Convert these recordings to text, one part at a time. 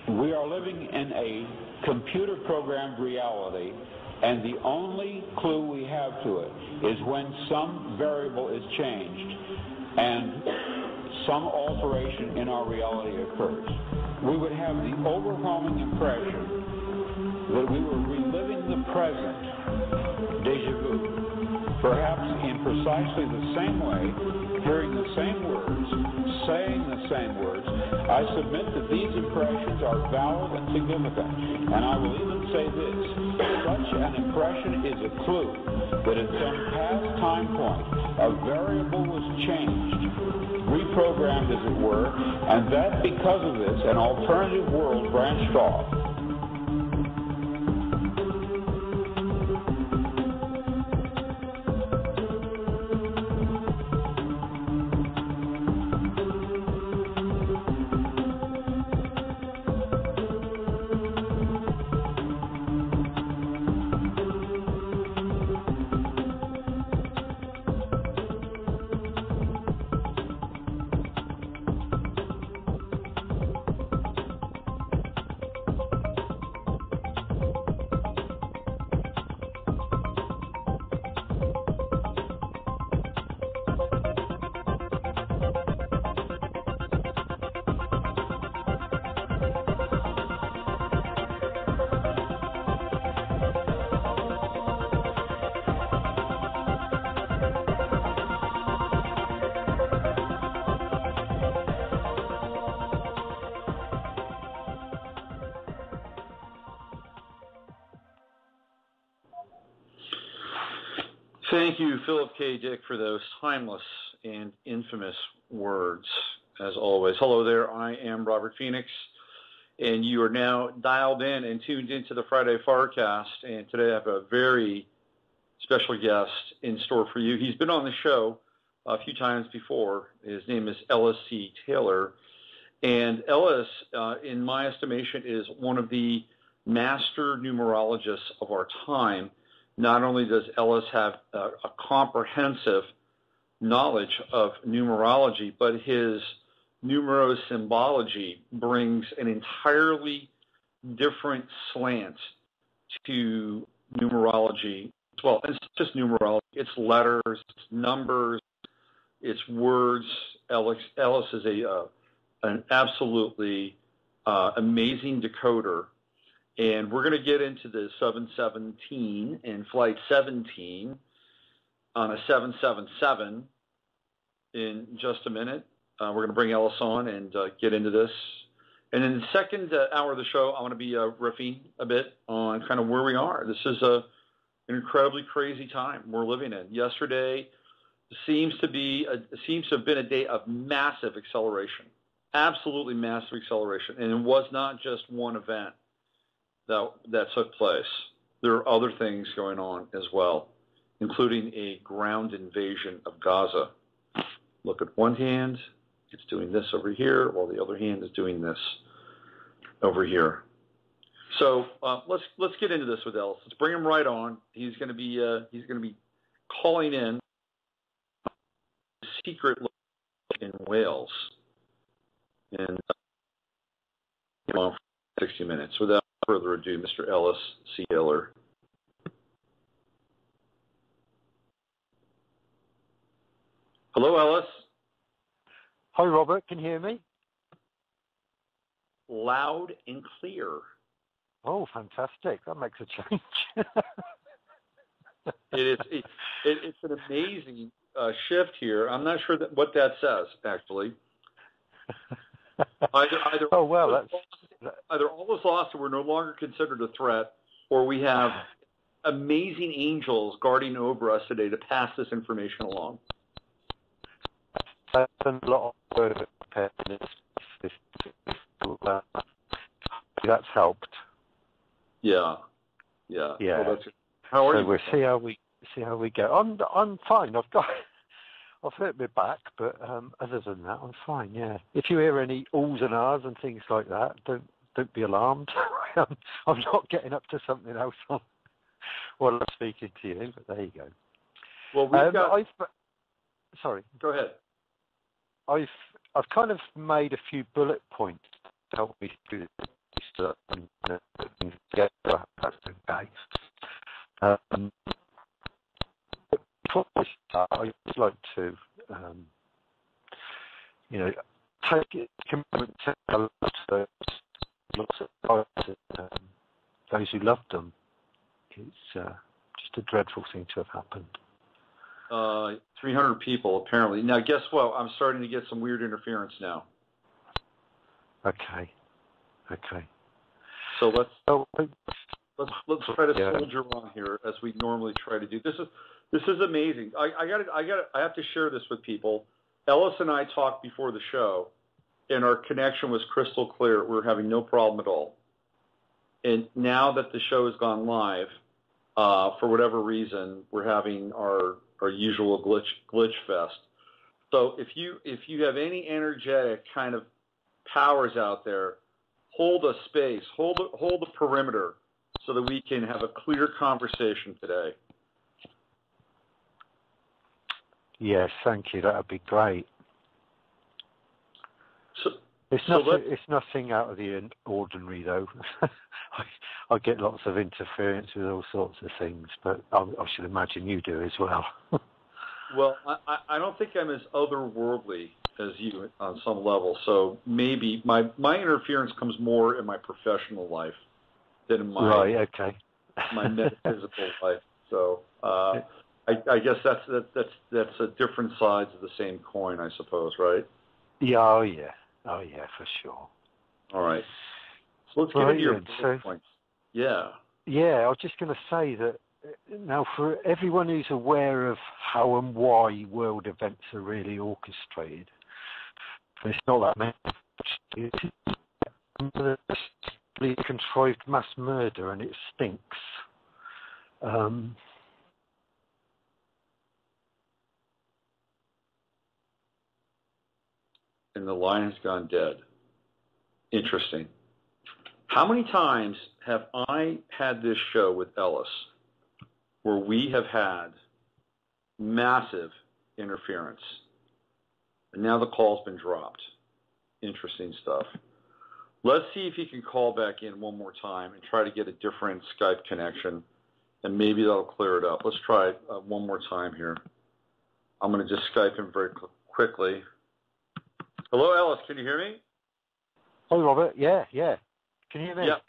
We are living in a computer-programmed reality, and the only clue we have to it is when some variable is changed and some alteration in our reality occurs. We would have the overwhelming impression that we were reliving the present, déjà vu, perhaps in precisely the same way, hearing the same words, saying the same words. I submit that these impressions are valid and significant, and I will even say this: such an impression is a clue that at some past time point a variable was changed, reprogrammed as it were, and that because of this an alternative world branched off. Thank you, Philip K. Dick, for those timeless and infamous words, as always. Hello there, I am Robert Phoenix, and you are now dialed in and tuned into the Friday FARcast, and today I have a very special guest in store for you. He's been on the show a few times before. His name is Ellis Taylor, and Ellis, in my estimation, is one of the master numerologists of our time. Not only does Ellis have a comprehensive knowledge of numerology, but his numerosymbology brings an entirely different slant to numerology. Well, it's just numerology. It's letters, it's numbers, it's words. Ellis is an absolutely amazing decoder. And we're going to get into the 717 and Flight 17 on a 777 in just a minute. We're going to bring Ellis on and get into this. And in the second hour of the show, I want to be riffing a bit on kind of where we are. This is an incredibly crazy time we're living in. Yesterday seems to have been a day of massive acceleration, absolutely massive acceleration. And it was not just one event that took place. There are other things going on as well, including a ground invasion of Gaza. Look at one hand, it's doing this over here, while the other hand is doing this over here. So let's get into this with Ellis. Let's bring him right on. He's going to be calling in a secret in Wales in 60 minutes. Without further ado, Mr. Ellis Taylor. Hello, Ellis. Hi, Robert. Can you hear me? Loud and clear. Oh, fantastic. That makes a change. It's an amazing shift here. I'm not sure what that says, actually. Either oh, well, either all is lost and we're no longer considered a threat, or we have amazing angels guarding over us today to pass this information along. That's a lot of that's helped. Yeah. Well, how are you? We'll see how we go. I'm fine. I've hurt my back, but other than that, I'm fine. Yeah. If you hear any oohs and ahs and things like that, don't be alarmed. I'm not getting up to something else while I'm speaking to you. But there you go. Well, we've got. Sorry. Go ahead. I've kind of made a few bullet points to help me through this. and put things together. That's okay. Before I start, I'd just like to, take it, commitment to lots of guys, those who loved them. It's just a dreadful thing to have happened. 300 people, apparently. Now, guess what? I'm starting to get some weird interference now. Okay. So let's try to soldier on here as we normally try to do. This is amazing. I have to share this with people. Ellis and I talked before the show, and our connection was crystal clear. We were having no problem at all. And now that the show has gone live, for whatever reason, we're having our usual glitch fest. So if you have any energetic kind of powers out there, hold a space, hold the perimeter, so that we can have a clear conversation today. Yes, thank you. That would be great. It's nothing out of the ordinary, though. I get lots of interference with all sorts of things, but I should imagine you do as well. Well, I don't think I'm as otherworldly as you on some level, so maybe my interference comes more in my professional life than in my my metaphysical life. So I guess that's a different sides of the same coin, I suppose, right? Yeah, oh yeah, for sure. All right. So let's get into your bullet points. Yeah. Yeah, I was just going to say that now for everyone who's aware of how and why world events are really orchestrated, it's not that many. It's contrived mass murder, and it stinks. And the line has gone dead. Interesting. How many times have I had this show with Ellis where we have had massive interference, and now the call's been dropped? Interesting stuff. Let's see if he can call back in one more time and try to get a different Skype connection, and maybe that'll clear it up. Let's try it one more time here. I'm going to just Skype him very quickly. Hello, Ellis. Can you hear me? Oh, Robert. Yeah. Can you hear me? Yeah,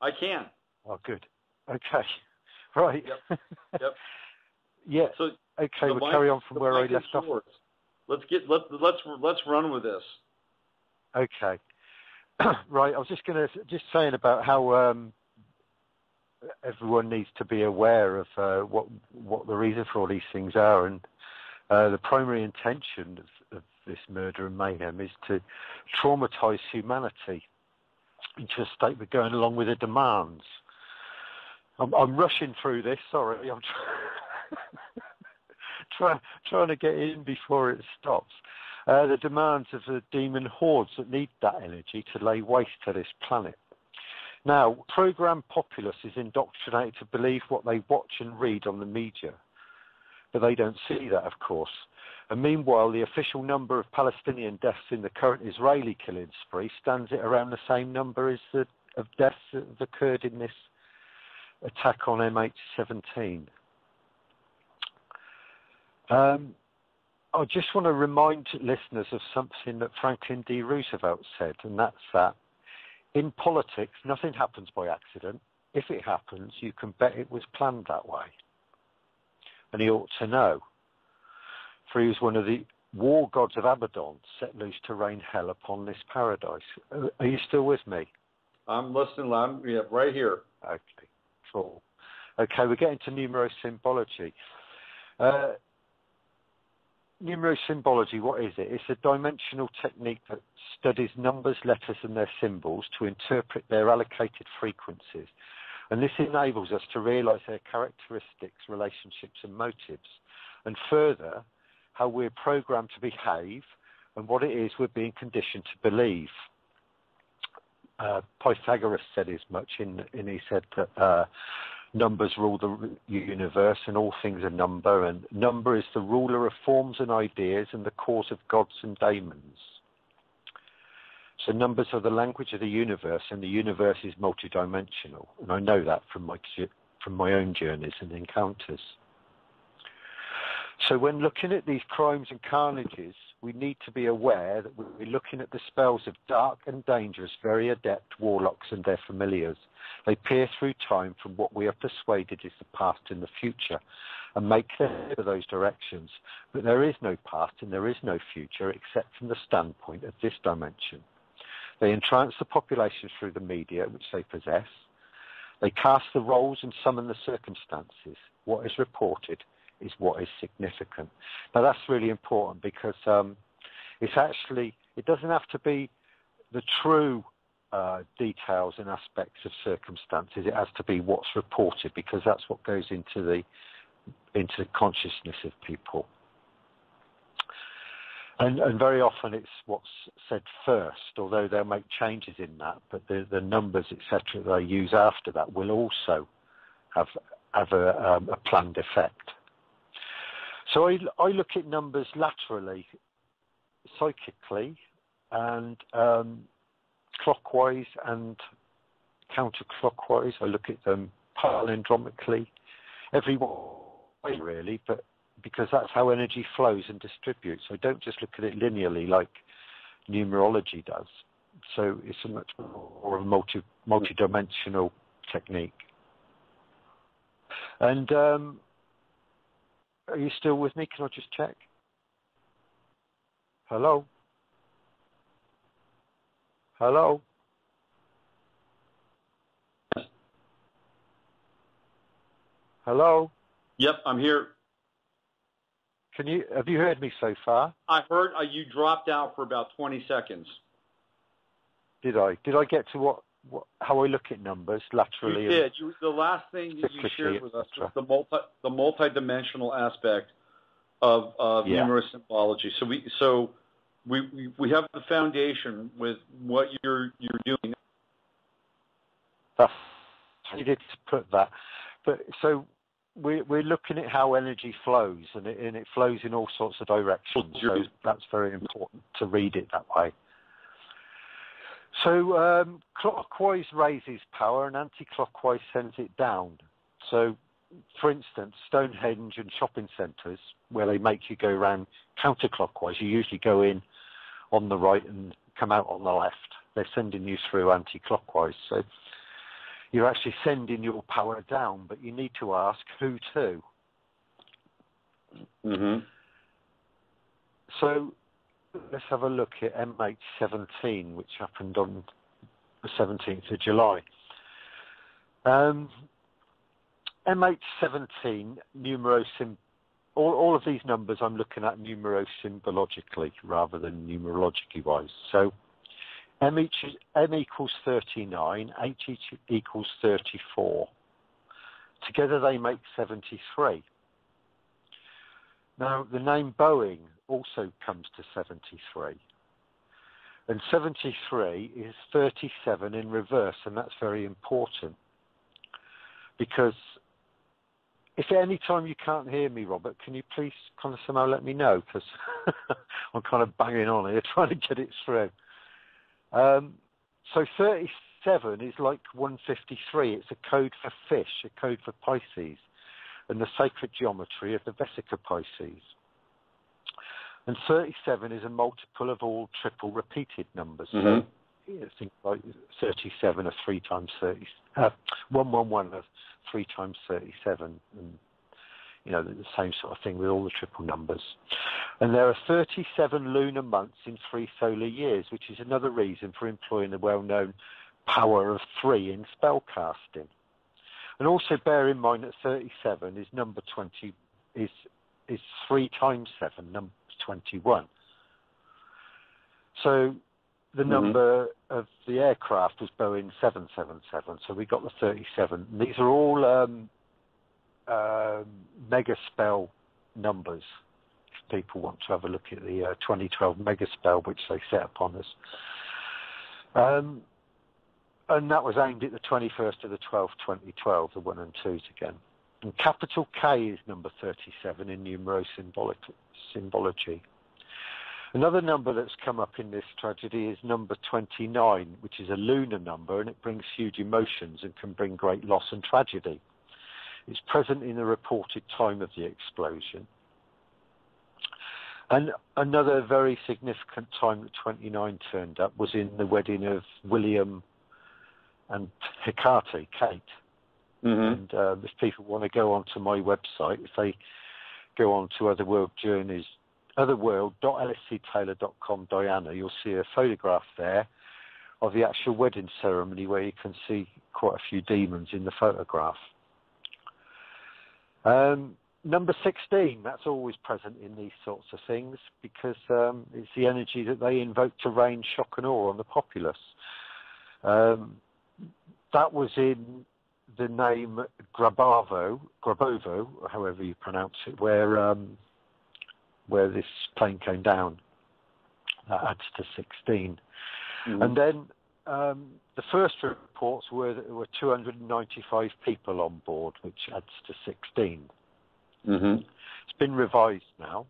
I can. Oh, good. Okay. Right. Yep. Yeah. So, okay, we'll carry on from where I left off. Let's run with this. Okay. Right. I was just saying about how everyone needs to be aware of what the reason for all these things are, and the primary intention of this murder and mayhem is to traumatize humanity into a state of going along with the demands. I'm rushing through this. Sorry, I'm trying to get in before it stops. The demands of the demon hordes that need that energy to lay waste to this planet. Now, programmed populace is indoctrinated to believe what they watch and read on the media, but they don't see that, of course. And meanwhile, the official number of Palestinian deaths in the current Israeli killing spree stands at around the same number as of deaths that have occurred in this attack on MH17. I just want to remind listeners of something that Franklin D. Roosevelt said, and that's that in politics, nothing happens by accident. If it happens, you can bet it was planned that way. And he ought to know, for he was one of the war gods of Abaddon, set loose to rain hell upon this paradise. Are you still with me? I'm listening loud. Yeah, right here. Okay, cool. Okay, we're getting to numerosymbology. Numerosymbology, what is it? It's a dimensional technique that studies numbers, letters, and their symbols to interpret their allocated frequencies. And this enables us to realize their characteristics, relationships, and motives. And further, how we're programmed to behave and what it is we're being conditioned to believe. Pythagoras said as much, and he said that numbers rule the universe and all things are number, and number is the ruler of forms and ideas and the cause of gods and daemons. So numbers are the language of the universe, and the universe is multidimensional. And I know that from my own journeys and encounters. So when looking at these crimes and carnages, we need to be aware that we're looking at the spells of dark and dangerous, very adept warlocks and their familiars. They peer through time from what we are persuaded is the past and the future and make their for those directions. But there is no past and there is no future except from the standpoint of this dimension. They entrance the population through the media which they possess. They cast the roles and summon the circumstances. What is reported is what is significant. Now that's really important because it doesn't have to be the true details and aspects of circumstances. It has to be what's reported because that's what goes into the consciousness of people. And very often it's what's said first, although they'll make changes in that, but the numbers, etc., they use after that will also have a planned effect. So I look at numbers laterally, psychically, and clockwise and counterclockwise. I look at them palindromically, every way really, but because that's how energy flows and distributes. I don't just look at it linearly like numerology does. So it's a much more of a multi-dimensional technique. And are you still with me? Can I just check? Hello? Hello? Hello? Yep, I'm here. Have you heard me so far? I heard you dropped out for about 20 seconds. Did I? Did I get to how I look at numbers laterally? You did. The last thing that you shared with us was the multi-dimensional aspect of numerosymbology. So we have the foundation with what you're doing. That's you did put that, but so. We're looking at how energy flows, and it flows in all sorts of directions. So that's very important to read it that way. So clockwise raises power, and anti-clockwise sends it down. So, for instance, Stonehenge and shopping centres, where they make you go around counterclockwise, you usually go in on the right and come out on the left. They're sending you through anti-clockwise. So you're actually sending your power down, but you need to ask who to. Mm-hmm. So let's have a look at MH17, which happened on the 17th of July. MH17, all of these numbers I'm looking at numerosymbologically rather than numerologically-wise. So M equals 39, H equals 34. Together they make 73. Now, the name Boeing also comes to 73. And 73 is 37 in reverse, and that's very important. Because if at any time you can't hear me, Robert, can you please kind of somehow let me know? Because I'm kind of banging on here trying to get it through. So 37 is like 153. It's a code for fish, a code for Pisces, and the sacred geometry of the Vesica Pisces. And 37 is a multiple of all triple repeated numbers. Mm-hmm. So think like 37 are 3 times 30, 111 are 3 times 37, and the same sort of thing with all the triple numbers. And there are 37 lunar months in 3 solar years, which is another reason for employing the well-known power of 3 in spell casting. And also bear in mind that 37 is number 20, is 3 times 7, number 21. So the number of the aircraft was Boeing 777, so we got the 37. And these are all mega spell numbers. If people want to have a look at the 2012 mega spell which they set upon us, and that was aimed at the 21st of the 12th 2012, the 1 and 2s again. And capital K is number 37 in numerosymbology. Another number that's come up in this tragedy is number 29, which is a lunar number, and it brings huge emotions and can bring great loss and tragedy. It's present in the reported time of the explosion. And another very significant time that 29 turned up was in the wedding of William and Hecate, Kate. And if people want to go onto my website, if they go on to otherworld.ellistaylor.com, Diana, you'll see a photograph there of the actual wedding ceremony where you can see quite a few demons in the photograph. Number 16, that's always present in these sorts of things because it's the energy that they invoke to rain shock and awe on the populace. That was in the name Grabovo, however you pronounce it, where this plane came down. That adds to 16. And then the first reports were that there were 295 people on board, which adds to 16. It's been revised now.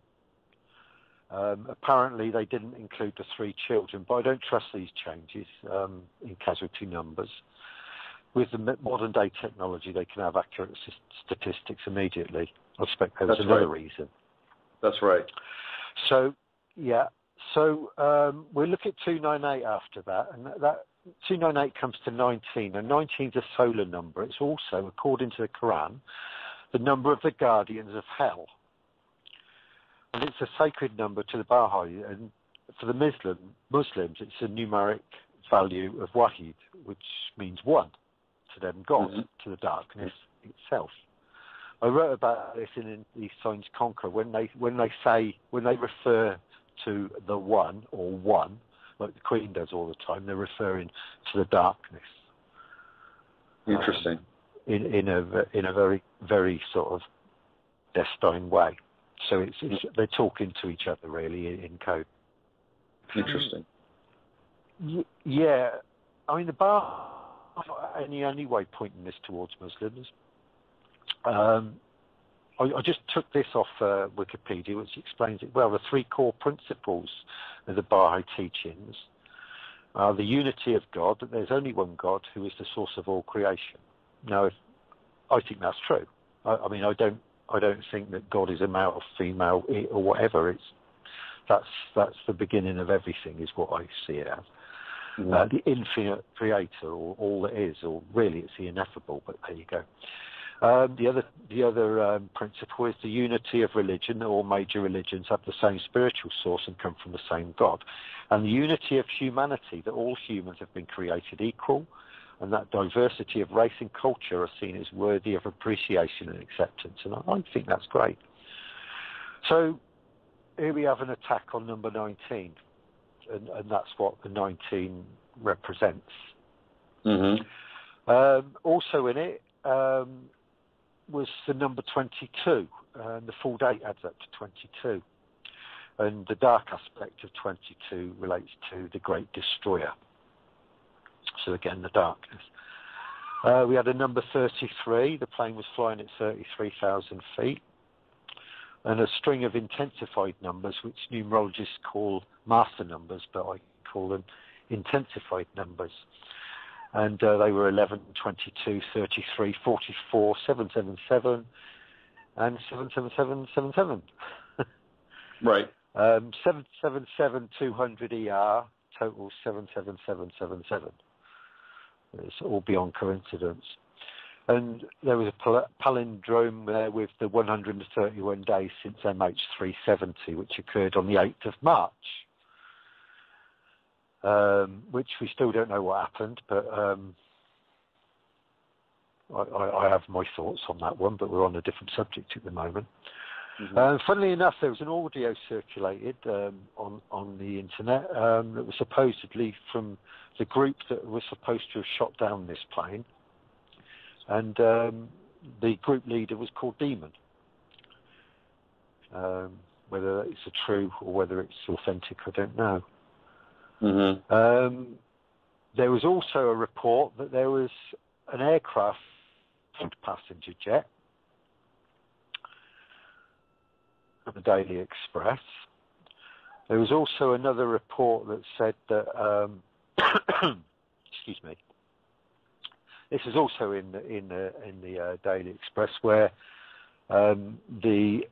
Apparently they didn't include the 3 children, but I don't trust these changes in casualty numbers. With the modern day technology, they can have accurate statistics immediately. I suspect there's another reason. That's right. So, yeah. So we'll look at 298 after that, and that 298 comes to 19, and 19 is a solar number. It's also, according to the Quran, the number of the guardians of hell. And it's a sacred number to the Baha'i, and for the Muslims, it's a numeric value of Wahid, which means one, to them God, to the darkness itself. I wrote about this in These Signs Conquer, when they refer to the one, or one, like the Queen does all the time, they're referring to the darkness. Interesting. In a very, very sort of destined way. So they're talking to each other really in code. Interesting. Yeah, I mean the bar any only way pointing this towards Muslims. I just took this off Wikipedia, which explains it well. The 3 core principles of the Baha'i teachings are the unity of God, that there's only one God who is the source of all creation. Now, I think that's true. I mean, I don't think that God is a male or female or whatever. That's the beginning of everything, is what I see it as. The infinite creator, or all that is, or really it's the ineffable. But there you go. The other principle is the unity of religion. All major religions have the same spiritual source and come from the same God. And the unity of humanity, that all humans have been created equal, and that diversity of race and culture are seen as worthy of appreciation and acceptance. And I think that's great. So here we have an attack on number 19, and that's what the 19 represents. Also in it was the number 22, and the full date adds up to 22. And the dark aspect of 22 relates to the Great Destroyer. So again, the darkness. We had a number 33. The plane was flying at 33,000 feet. And a string of intensified numbers, which numerologists call master numbers, but I call them intensified numbers. And they were 11, 22, 33, 44, 777, and 77777. Right. 777 200 ER, total 77777. It's all beyond coincidence. And there was a palindrome there with the 131 days since MH370, which occurred on the 8th of March, which we still don't know what happened, but I have my thoughts on that one, but we're on a different subject at the moment. Funnily enough, there was an audio circulated on the internet that was supposedly from the group that was supposed to have shot down this plane, and the group leader was called Demon. Whether it's a true or whether it's authentic, I don't know. There was also a report that there was an aircraft passenger jet, the Daily Express, There was also another report that said that, excuse me, this is also in the Daily Express, where the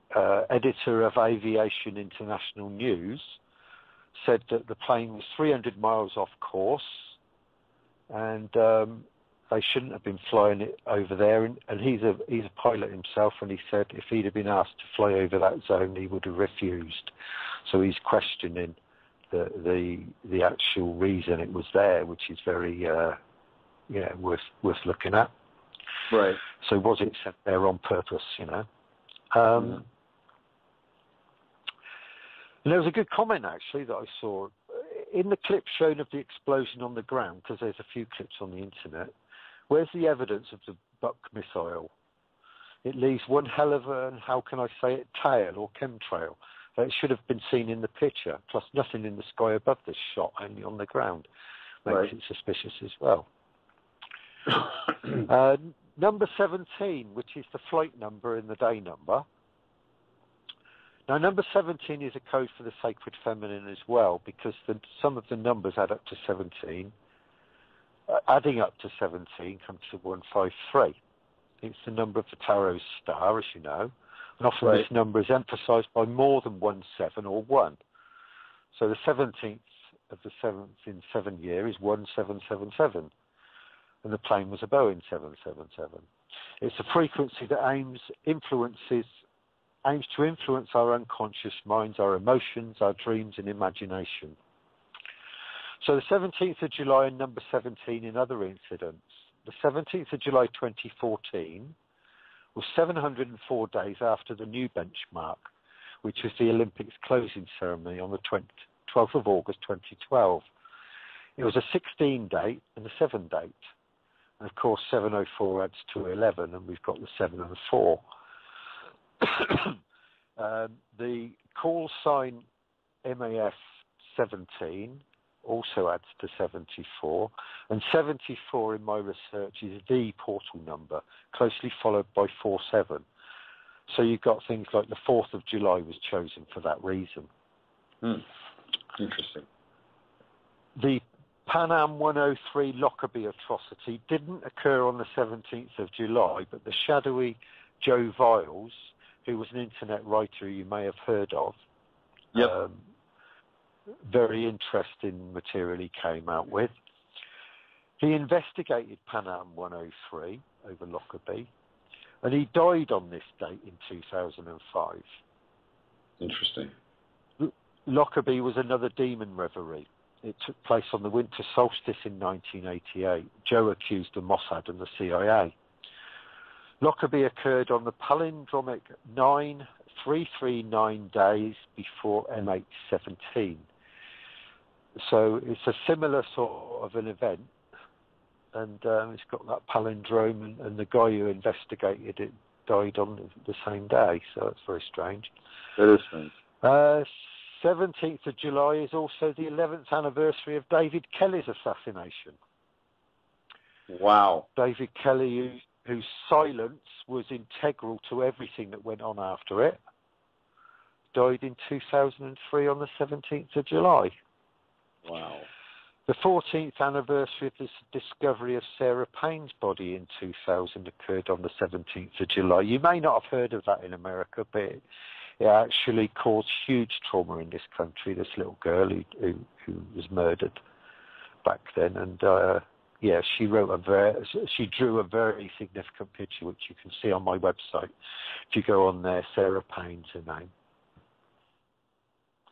editor of Aviation International News said that the plane was 300 miles off course, and they shouldn't have been flying it over there. And he's a pilot himself, and he said if he'd have been asked to fly over that zone, he would have refused. So he's questioning the actual reason it was there, which is very worth looking at. Right. So was it sent there on purpose? And there was a good comment, actually, that I saw. In the clip shown of the explosion on the ground, because there's a few clips on the internet, where's the evidence of the Buck missile? It leaves one hell of a, how can I say it, tail or chemtrail. It should have been seen in the picture, plus nothing in the sky above this shot, only on the ground. Makes it suspicious as well. Number 17, which is the flight number and the day number. Now, number 17 is a code for the sacred feminine as well, because some of the numbers add up to 17. Adding up to 17 comes to 153. It's the number of the tarot star, as you know. And often this number is emphasized by more than 17 or 1. So the 17th of the 7th in 7 year is 1777. And the plane was a Boeing 777. It's a frequency that aims to influence our unconscious minds, our emotions, our dreams and imagination. So the 17th of July and number 17 in other incidents. The 17th of July 2014 was 704 days after the new benchmark, which was the Olympics closing ceremony on the 12th of August 2012. It was a 16 date and a 7 date. And of course 704 adds to 11, and we've got the 7 and the 4. The call sign MAS 17 also adds to 74, and 74 in my research is the portal number, closely followed by 47. So you've got things like the 4th of July was chosen for that reason. Interesting. The Pan Am 103 Lockerbie atrocity didn't occur on the 17th of July, but the shadowy Joe Viles, who was an internet writer you may have heard of, very interesting material he came out with. He investigated Pan Am 103 over Lockerbie, and he died on this date in 2005. Interesting. Lockerbie was another demon reverie. It took place on the winter solstice in 1988. Joe accused the Mossad and the CIA. Lockerbie occurred on the palindromic 9339 days before M817. So it's a similar sort of an event, and it's got that palindrome, and the guy who investigated it died on the same day, so it's very strange. That is strange. 17th of July is also the 11th anniversary of David Kelly's assassination. Wow. David Kelly, whose silence was integral to everything that went on after it, died in 2003 on the 17th of July. Wow. The 14th anniversary of the discovery of Sarah Payne's body in 2000 occurred on the 17th of July. You may not have heard of that in America, but it actually caused huge trauma in this country, this little girl who was murdered back then. And she she drew a very significant picture, which you can see on my website. If you go on there, Sarah Payne's her name.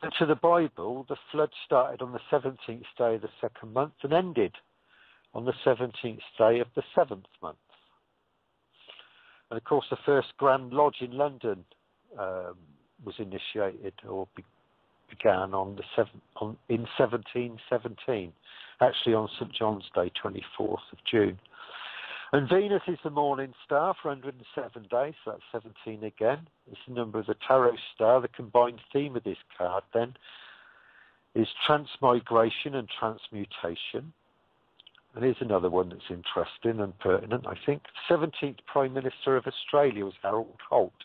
And to the Bible, the flood started on the 17th day of the second month and ended on the 17th day of the seventh month. And of course, the first Grand Lodge in London was initiated or began in 1717, actually on St. John's Day, 24th of June. And Venus is the morning star for 107 days, so that's 17 again. It's the number of the tarot star. The combined theme of this card then is transmigration and transmutation. And here's another one that's interesting and pertinent, I think. 17th Prime Minister of Australia was Harold Holt,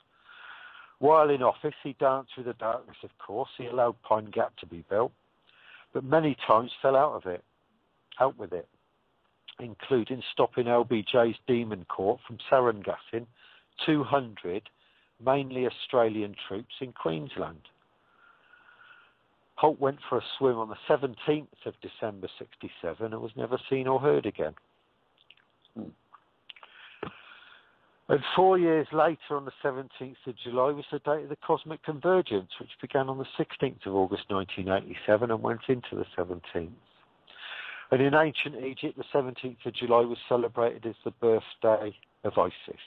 While in office, he danced with the darkness, of course. He allowed Pine Gap to be built, but many times fell out with it, including stopping LBJ's Demon Court from sarin gassing 200 mainly Australian troops in Queensland. Holt went for a swim on the 17th of December 67 and was never seen or heard again. And 4 years later, on the 17th of July, was the date of the cosmic convergence, which began on the 16th of August 1987 and went into the 17th. And in ancient Egypt, the 17th of July was celebrated as the birthday of Isis.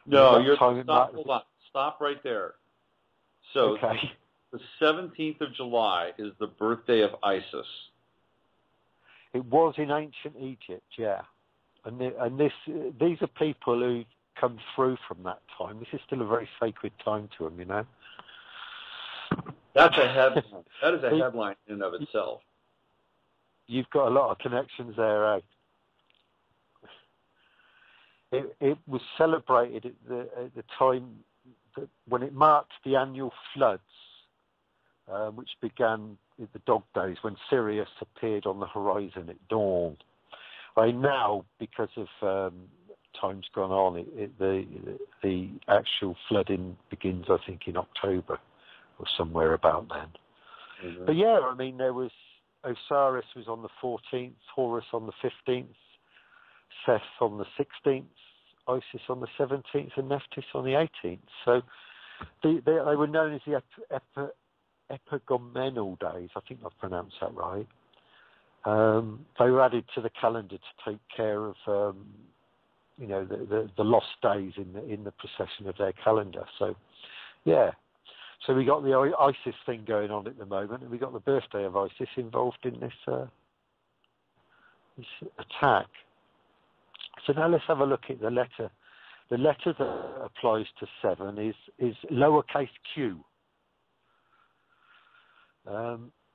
No, hold on. Stop right there. So okay. The 17th of July is the birthday of Isis. It was in ancient Egypt, yeah. And these are people who come through from that time. This is still a very sacred time to them, you know. That's a headline. That is a headline in and of itself. You've got a lot of connections there, eh? It was celebrated at the time when it marked the annual floods, which began in the Dog Days, when Sirius appeared on the horizon at dawn. Now, because of time's gone on, the actual flooding begins, I think, in October or somewhere about then. Mm-hmm. But yeah, I mean, there was Osiris was on the 14th, Horus on the 15th, Seth on the 16th, Isis on the 17th, and Nephthys on the 18th. So they were known as the epigomenal days. I think I've pronounced that right. They were added to the calendar to take care of, the lost days in the procession of their calendar. So, yeah. So we got the Isis thing going on at the moment, and we got the birthday of Isis involved in this attack. So now let's have a look at the letter. The letter that applies to 7 is lowercase q.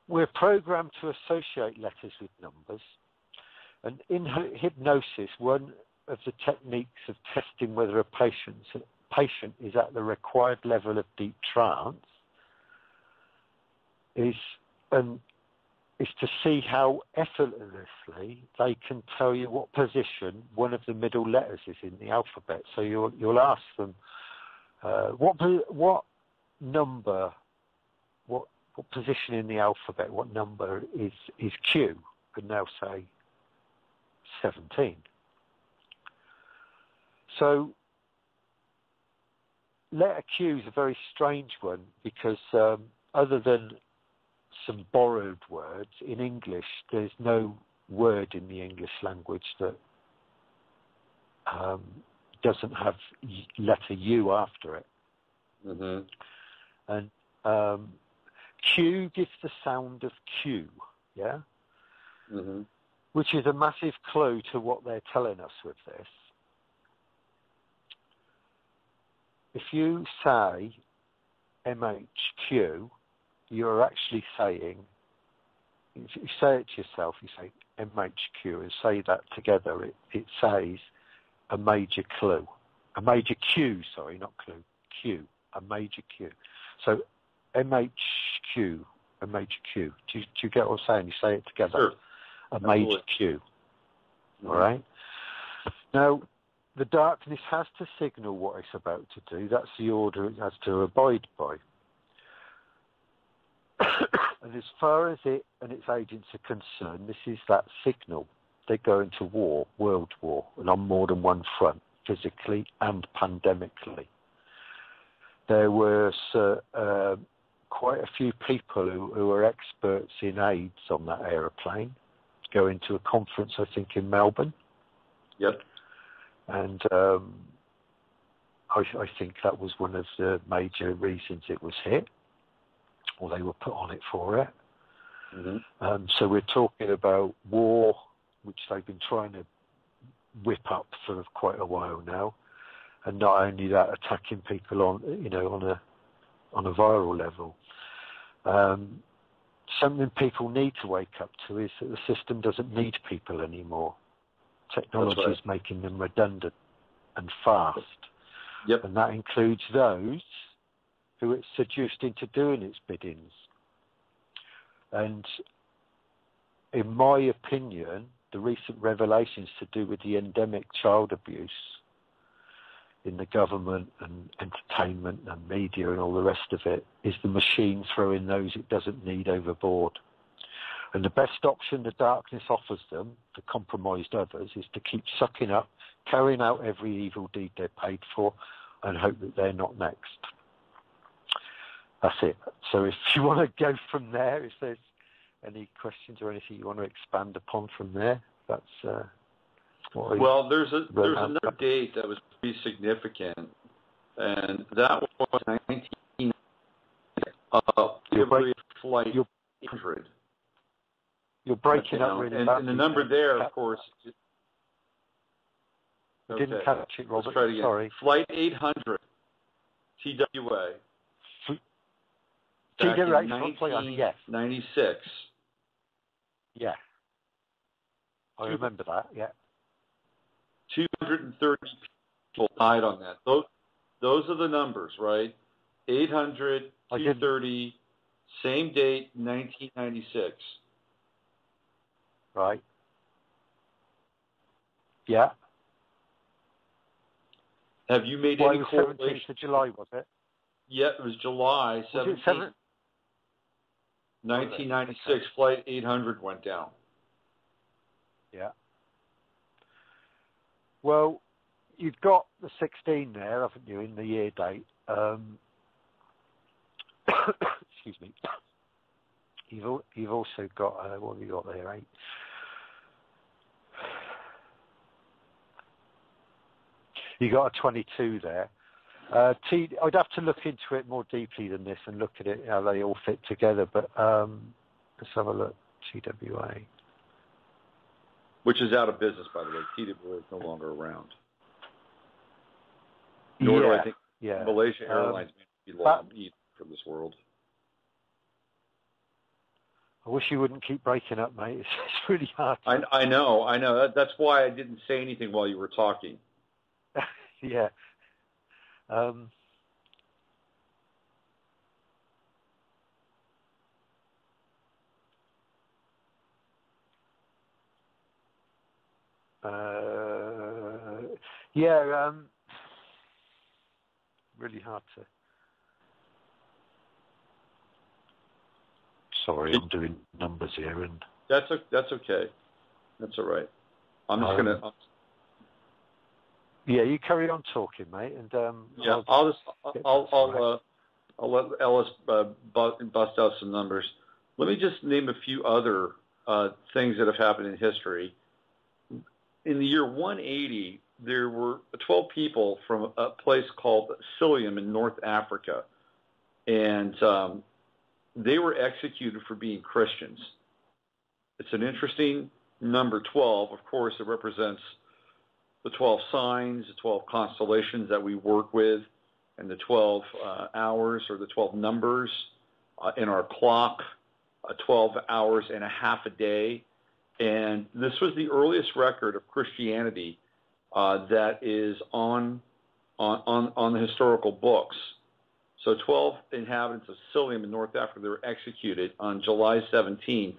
We're programmed to associate letters with numbers, and in hypnosis, one of the techniques of testing whether a patient is at the required level of deep trance is to see how effortlessly they can tell you what position one of the middle letters is in the alphabet. So you'll ask them what number, what position in the alphabet, what number is Q, and they'll say 17. So letter Q is a very strange one because other than some borrowed words, in English there's no word in the English language that doesn't have letter U after it. Mm-hmm. And Q gives the sound of Q, yeah? Mm-hmm. Which is a massive clue to what they're telling us with this. If you say MHQ, you're actually saying, if you say it to yourself, you say MHQ and say that together, it says a major clue. A major Q, sorry, not clue, Q, a major Q. So MHQ, a major Q. Do you get what I'm saying? You say it together. Sure. A major Q. Mm-hmm. All right? Now, the darkness has to signal what it's about to do. That's the order it has to abide by. And as far as it and its agents are concerned, this is that signal. They go into war, world war, and on more than one front, physically and pandemically. There were quite a few people who were experts in AIDS on that aeroplane, going to a conference, I think, in Melbourne. Yep. And I think that was one of the major reasons it was hit, or they were put on it for it. Mm-hmm. So we're talking about war, which they've been trying to whip up for quite a while now, and not only that, attacking people on a viral level. Something people need to wake up to is that the system doesn't need people anymore. Technology is making them redundant and fast. Yep. And that includes those who it's seduced into doing its biddings. And in my opinion, the recent revelations to do with the endemic child abuse in the government and entertainment and media and all the rest of it is the machine throwing those it doesn't need overboard. And the best option the darkness offers them, the compromised others, is to keep sucking up, carrying out every evil deed they're paid for, and hope that they're not next. That's it. So if you want to go from there, if there's any questions or anything you want to expand upon from there, that's what well, there's another date that was pretty significant, and that was 19 Flight 800. You're breaking up really badly. And the number there, of course. I didn't catch it, Robert. Let's try it again. Sorry. Flight 800, TWA. TWA, yes. 96. Yeah. I remember that, yeah. 230 people died on that. Those are the numbers, right? 800, 230, same date, 1996. Right. Yeah. Have you made any correlation? 17th of July, was it? Yeah, it was July 17th. 1996, okay. Flight 800 went down. Yeah. Well, you've got the 16 there, haven't you, in the year date? Excuse me. You've also got, what have you got there, 8? You got a 22 there. I'd have to look into it more deeply than this and look at it, how they all fit together, but let's have a look. TWA. Which is out of business, by the way. TWA is no longer around. Nor do I think Malayasia Airlines may be long from this world. I wish you wouldn't keep breaking up, mate. It's really hard. I know. That's why I didn't say anything while you were talking. Yeah. Really hard to. Sorry, I'm doing numbers here, and that's okay. That's all right. I'm just gonna. Yeah, you carry on talking, mate, and I'll let Ellis bust out some numbers. Let me just name a few other things that have happened in history. In the year 180, there were 12 people from a place called Cilium in North Africa, and they were executed for being Christians. It's an interesting number, 12. Of course, it represents the 12 signs, the 12 constellations that we work with, and the 12 hours or the 12 numbers in our clock, 12 hours and a half a day. And this was the earliest record of Christianity that is on the historical books. So 12 inhabitants of Cilium in North Africa, they were executed on July 17th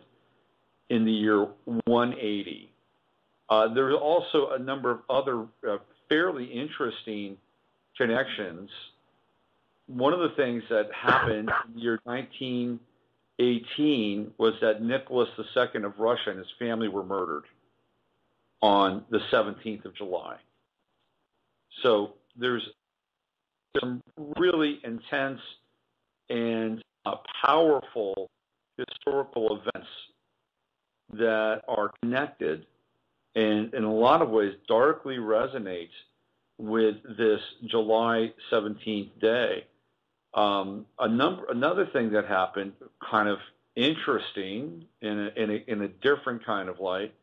in the year 180. There are also a number of other fairly interesting connections. One of the things that happened in the year 1918 was that Nicholas II of Russia and his family were murdered on the 17th of July. So there's some really intense and powerful historical events that are connected and in a lot of ways darkly resonate with this July 17th day. Another thing that happened, kind of interesting in a different kind of light,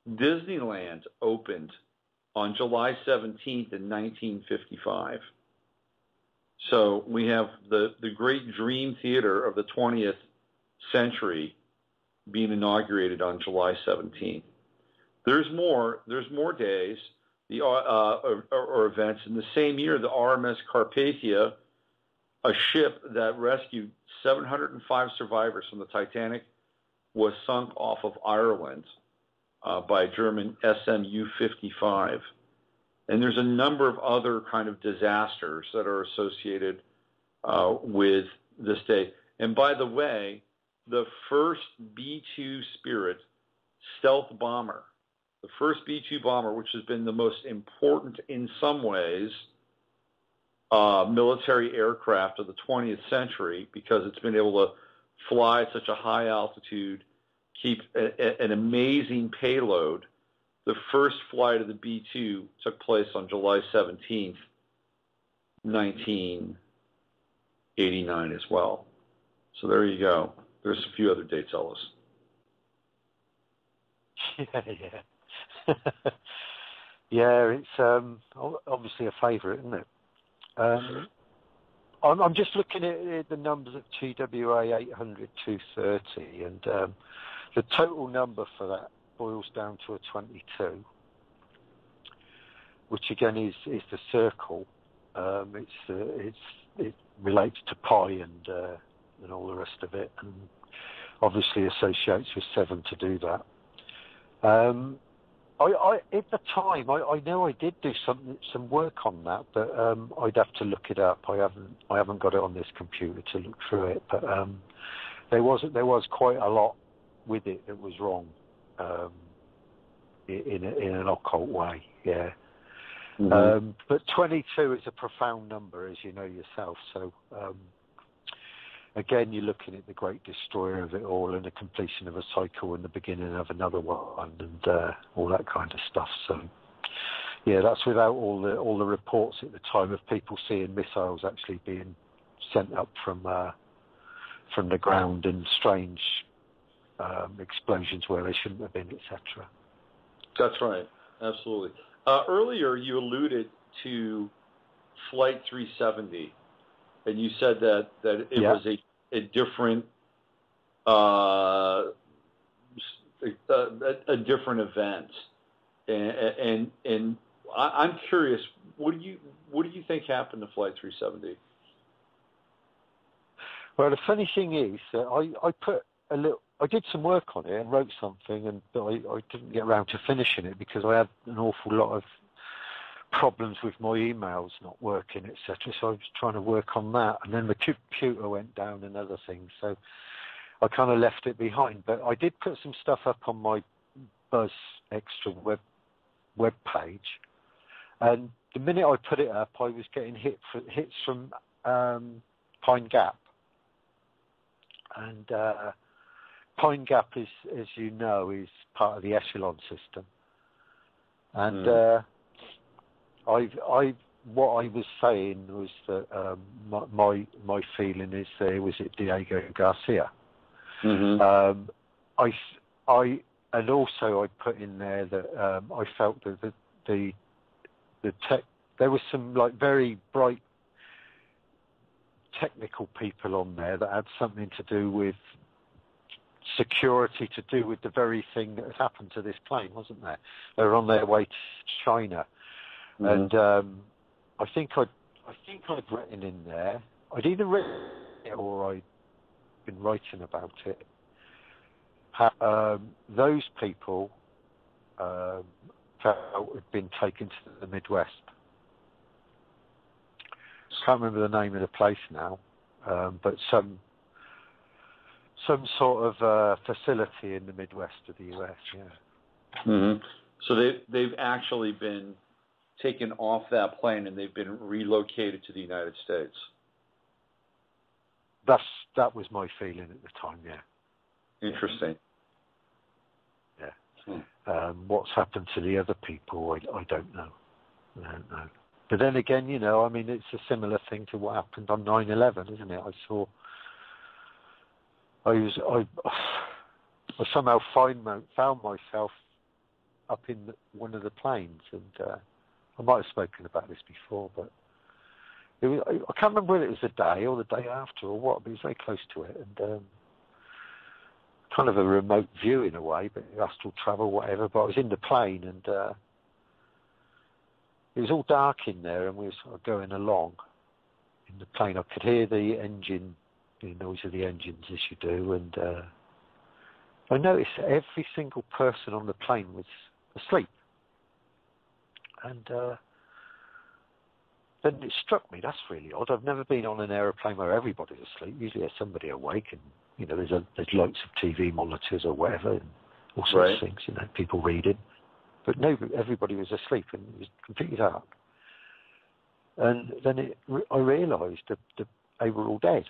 Disneyland opened on July 17th in 1955. So we have the great dream theater of the 20th century being inaugurated on July 17th. There's more days. or events. In the same year, the RMS Carpathia, a ship that rescued 705 survivors from the Titanic, was sunk off of Ireland by German SMU-55. And there's a number of other kind of disasters that are associated with this day. And by the way, the first B-2 Spirit stealth bomber, the first B-2 bomber, which has been the most important in some ways military aircraft of the 20th century, because it's been able to fly at such a high altitude, keep an amazing payload. The first flight of the B-2 took place on July 17th, 1989 as well. So there you go. There's a few other dates, Ellis. Yeah. Yeah, it's obviously a favourite, isn't it? I'm just looking at the numbers of TWA 800 230, and the total number for that boils down to a 22, which again is the circle. It relates to pi and all the rest of it, and obviously associates with 7 to do that. I at the time, I know I did do some work on that, but I'd have to look it up. I haven't got it on this computer to look through it, but there was quite a lot with it that was wrong in an occult way. Yeah. Mm-hmm. But 22 is a profound number, as you know yourself. So again, you're looking at the great destroyer of it all, and the completion of a cycle and the beginning of another one, and all that kind of stuff. So yeah, that's without all the reports at the time of people seeing missiles actually being sent up from the ground in strange explosions where they shouldn't have been, etc. That's right, absolutely. Earlier, you alluded to Flight 370, and you said that it was a different a different event, and I'm curious, what do you think happened to Flight 370? Well, the funny thing is that I did some work on it and wrote something, but I didn't get around to finishing it because I had an awful lot of problems with my emails not working, etc. So I was trying to work on that, and then the computer went down and other things. So I kind of left it behind. But I did put some stuff up on my Buzz Extra web page, and the minute I put it up, I was getting hits from Pine Gap, and Pine Gap is, as you know, is part of the Echelon system, and what I was saying was that my feeling is there was it Diego Garcia. Mm-hmm. And also I put in there that I felt that there was some like very bright technical people on there that had something to do with security, to do with the very thing that had happened to this plane, wasn't there? They were on their way to China. Mm-hmm. And I think I'd written in there. I'd either written it or I'd been writing about it. Those people felt had been taken to the Midwest. I can't remember the name of the place now, but some sort of facility in the Midwest of the US. Yeah. Mm-hmm. So they've actually been taken off that plane and they've been relocated to the United States. That was my feeling at the time. Yeah. Interesting. Yeah. What's happened to the other people? I don't know. I don't know. But then again, you know, I mean, it's a similar thing to what happened on 9/11, isn't it? I somehow found myself up in one of the planes, and I might have spoken about this before, but I can't remember whether it was the day or the day after or what, but it was very close to it, and kind of a remote view in a way, but astral travel, whatever. But I was in the plane, and it was all dark in there, and we were sort of going along in the plane. I could hear the engine, the noise of the engines as you do, and I noticed that every single person on the plane was asleep. And then it struck me, that's really odd. I've never been on an aeroplane where everybody's asleep. Usually there's somebody awake, and there's lots of TV monitors or whatever, and all sorts of things. People reading, but no, everybody was asleep, and it was completely dark. And then I realised that they were all dead,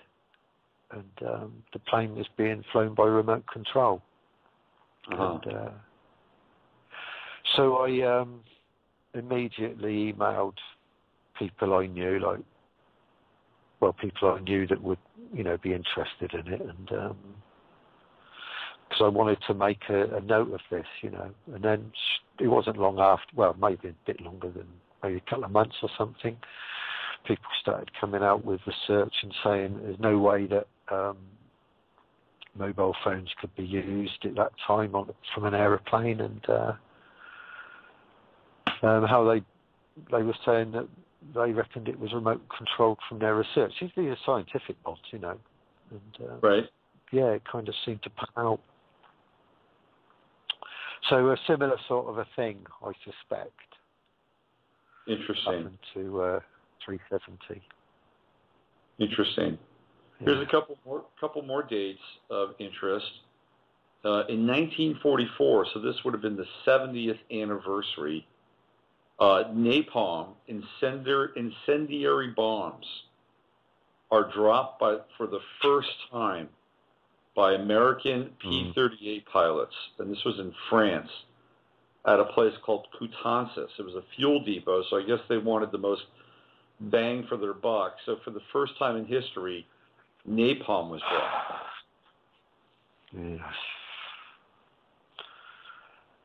and the plane was being flown by remote control. And so I immediately emailed people I knew, people I knew that would, be interested in it, and because I wanted to make a note of this, and then it wasn't long after, well, maybe a bit longer than maybe a couple of months or something, people started coming out with research and saying there's no way that mobile phones could be used at that time from an aeroplane, and how they were saying that they reckoned it was remote controlled from their research. These are scientific bots, and yeah, it kind of seemed to pan out. So a similar sort of a thing, I suspect. Interesting. Happened to 370. Interesting. Yeah. Here's a couple more dates of interest. In 1944, so this would have been the 70th anniversary. Napalm, incendiary bombs, are dropped for the first time by American P-38 pilots, and this was in France, at a place called Coutances. It was a fuel depot, so I guess they wanted the most bang for their buck. So for the first time in history, napalm was dropped.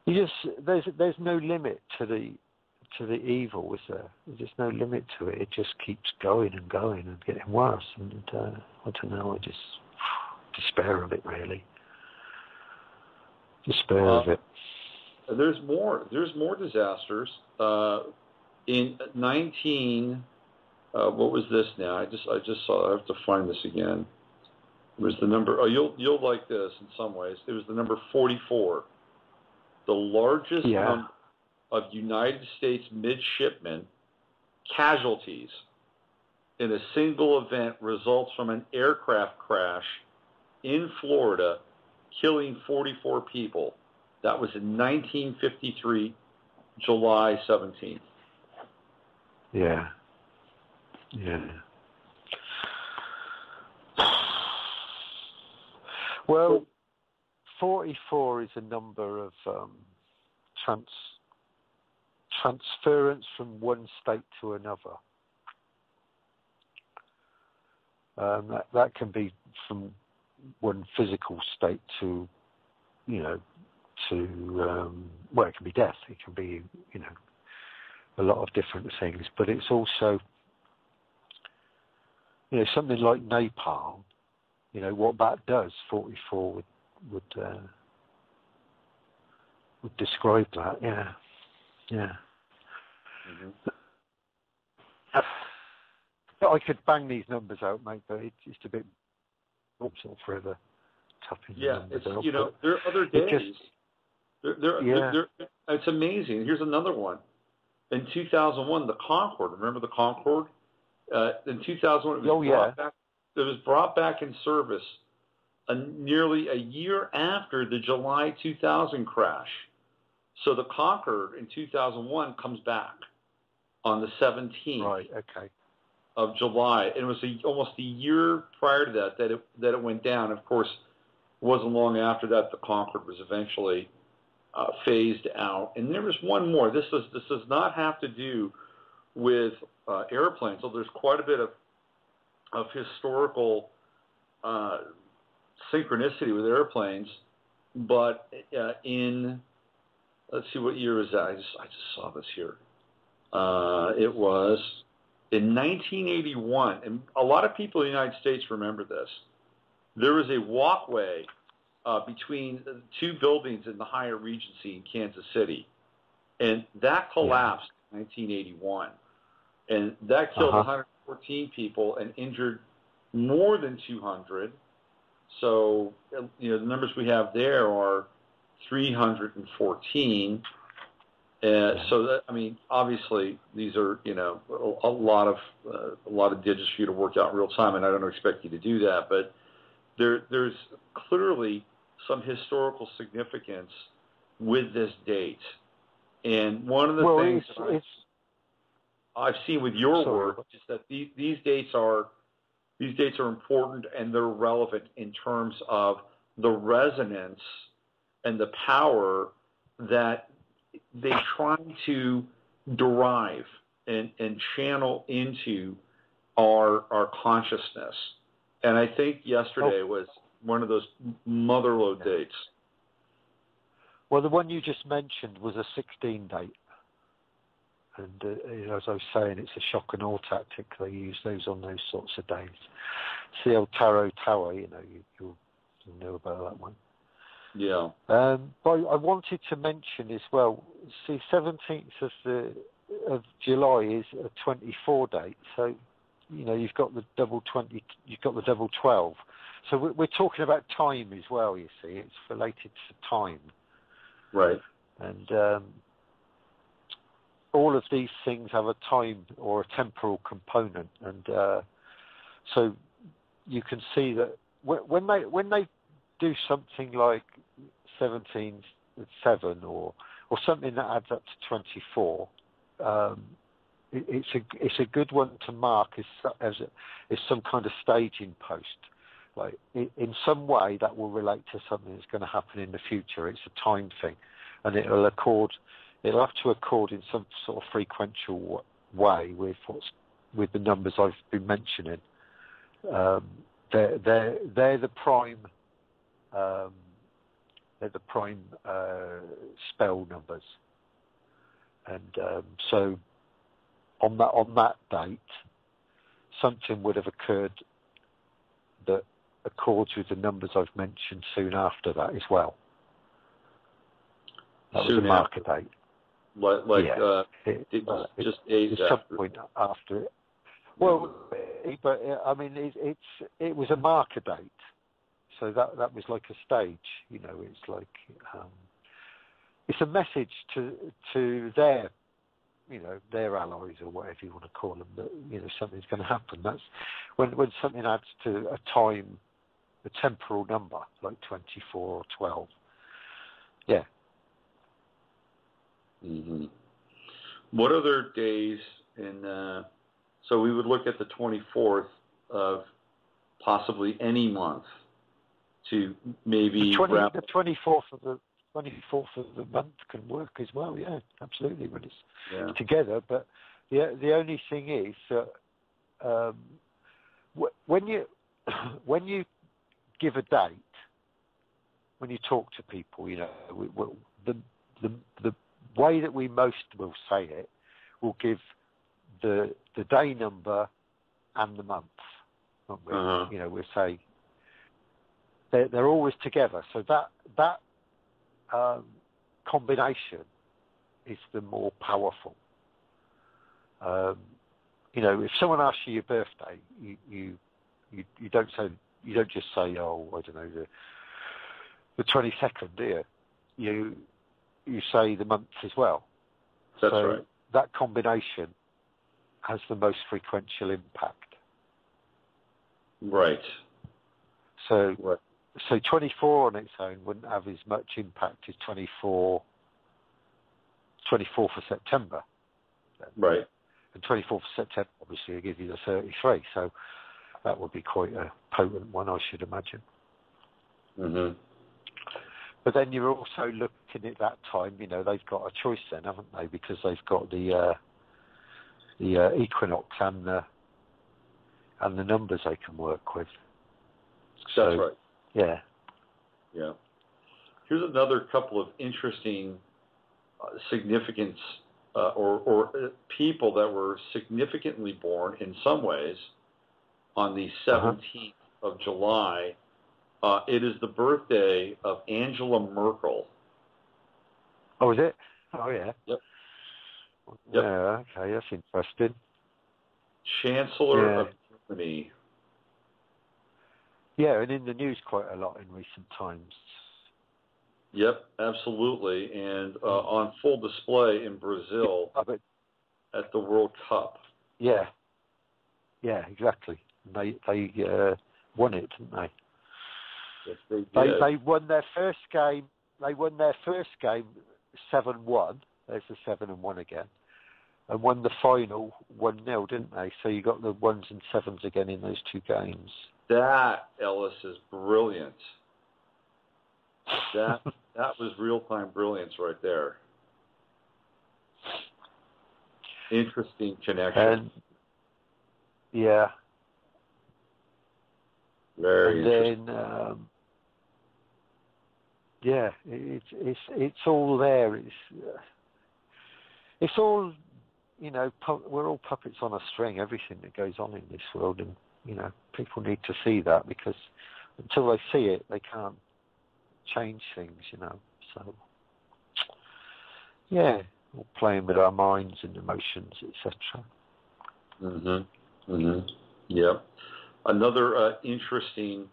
Yes. There's no limit to the evil, is there? There's just no limit to it. It just keeps going and going and getting worse. And I don't know. I just despair of it, really. Despair of it. There's more disasters. In 19, what was this now? I just saw. I have to find this again. It was the number. Oh, you'll like this in some ways. It was the number 44, the largest number of United States midshipmen casualties in a single event results from an aircraft crash in Florida, killing 44 people. That was in 1953, July 17th. Yeah. Well, 44 is a number of transference from one state to another. That can be from one physical state to, it can be death. It can be, a lot of different things. But it's also, something like napalm. What that does. 44 would describe that. Yeah. Mm-hmm. I could bang these numbers out, mate, but it's just a bit sort forever tapping. Yeah, it's out, there are other days. It's amazing. Here's another one. In 2001, the Concorde. Remember the Concorde? In 2001, it was brought back in service nearly a year after the July 2000 crash. So the Concorde in 2001 comes back on the 17th of July. And it was almost a year prior to that it went down. Of course, it wasn't long after that the Concorde was eventually phased out. And there was one more. This does not have to do with airplanes. So there's quite a bit of historical synchronicity with airplanes. But let's see, what year is that? I just saw this here. It was in 1981, and a lot of people in the United States remember this. There was a walkway between two buildings in the Hyatt Regency in Kansas City, and that collapsed 1981. And that killed 114 people and injured more than 200. So, the numbers we have there are 314. So that, obviously these are, a lot of digits for you to work out in real time, and I don't expect you to do that, but there's clearly some historical significance with this date. And one of the things I've seen with your work is that these dates are important, and they're relevant in terms of the resonance and the power that they try to derive and channel into our consciousness. And I think yesterday was one of those motherlode dates. Well, the one you just mentioned was a 16 date. And as I was saying, it's a shock and awe tactic. They use those on those sorts of days. It's the old Tarot Tower, you'll know about that one. Yeah. But I wanted to mention as well, 17th of July is a 24 date. So, you've got the double 20, you've got the double 12. So we're talking about time as well, you see. It's related to time. Right. And all of these things have a time or a temporal component. And so you can see that when they do something like 17-7 or something that adds up to 24, it's a good one to mark as some kind of staging post. Like in some way that will relate to something that's going to happen in the future. It's a time thing, and it'll have to accord in some sort of frequential way with the numbers I've been mentioning. They're the prime. They're the prime spell numbers, and so on that date, something would have occurred that accords with the numbers I've mentioned soon after that as well. That was a marker date. Just days it's after. Some point after it. Well, but it was a marker date. So that was like a stage, it's like it's a message to their, their allies or whatever you want to call them, that something's going to happen. That's when something adds to a time, a temporal number like 24 or 12. Yeah. Mm-hmm. What other days so we would look at the 24th of possibly any month to maybe the 24th of the month can work as well. Yeah, absolutely, when it's together. But the only thing is that when you give a date, when you talk to people, the way that we most will say it will give the day number and the month. Won't we? We'll say they're always together. So that combination is the more powerful. If someone asks you your birthday, you don't just say, oh, I don't know, the 22nd, do you? You say the month as well. That's right. That combination has the most frequential impact. Right. So 24 on its own wouldn't have as much impact as 24th of September. Right. And 24th of September obviously will give you the 33. So that would be quite a potent one, I should imagine. Mm-hmm. But then you're also looking at that time, they've got a choice then, haven't they? Because they've got the equinox and the numbers they can work with. That's right. Yeah. Yeah. Here's another couple of interesting significance or people that were significantly born in some ways on the 17th of July. It is the birthday of Angela Merkel. Oh, is it? Oh, yeah. Yep. Yep. Yeah, okay, that's interesting. Chancellor of Germany. Yeah, and in the news quite a lot in recent times. Yep, absolutely. And on full display in Brazil at the World Cup. Yeah, exactly. They won it, didn't they? Yes, they did. They won their first game. They won their first game 7-1. There's the 7-1 again, and won the final 1-0, didn't they? So you got the 1s and 7s again in those two games. That, Ellis, is brilliant. That was real-time brilliance right there. Interesting connection. And, yeah. Very interesting. Then, it's all there. It's all, we're all puppets on a string. Everything that goes on in this world, and people need to see that, because until they see it, they can't change things. So yeah, we're playing with our minds and emotions, etc. Yep. Another interesting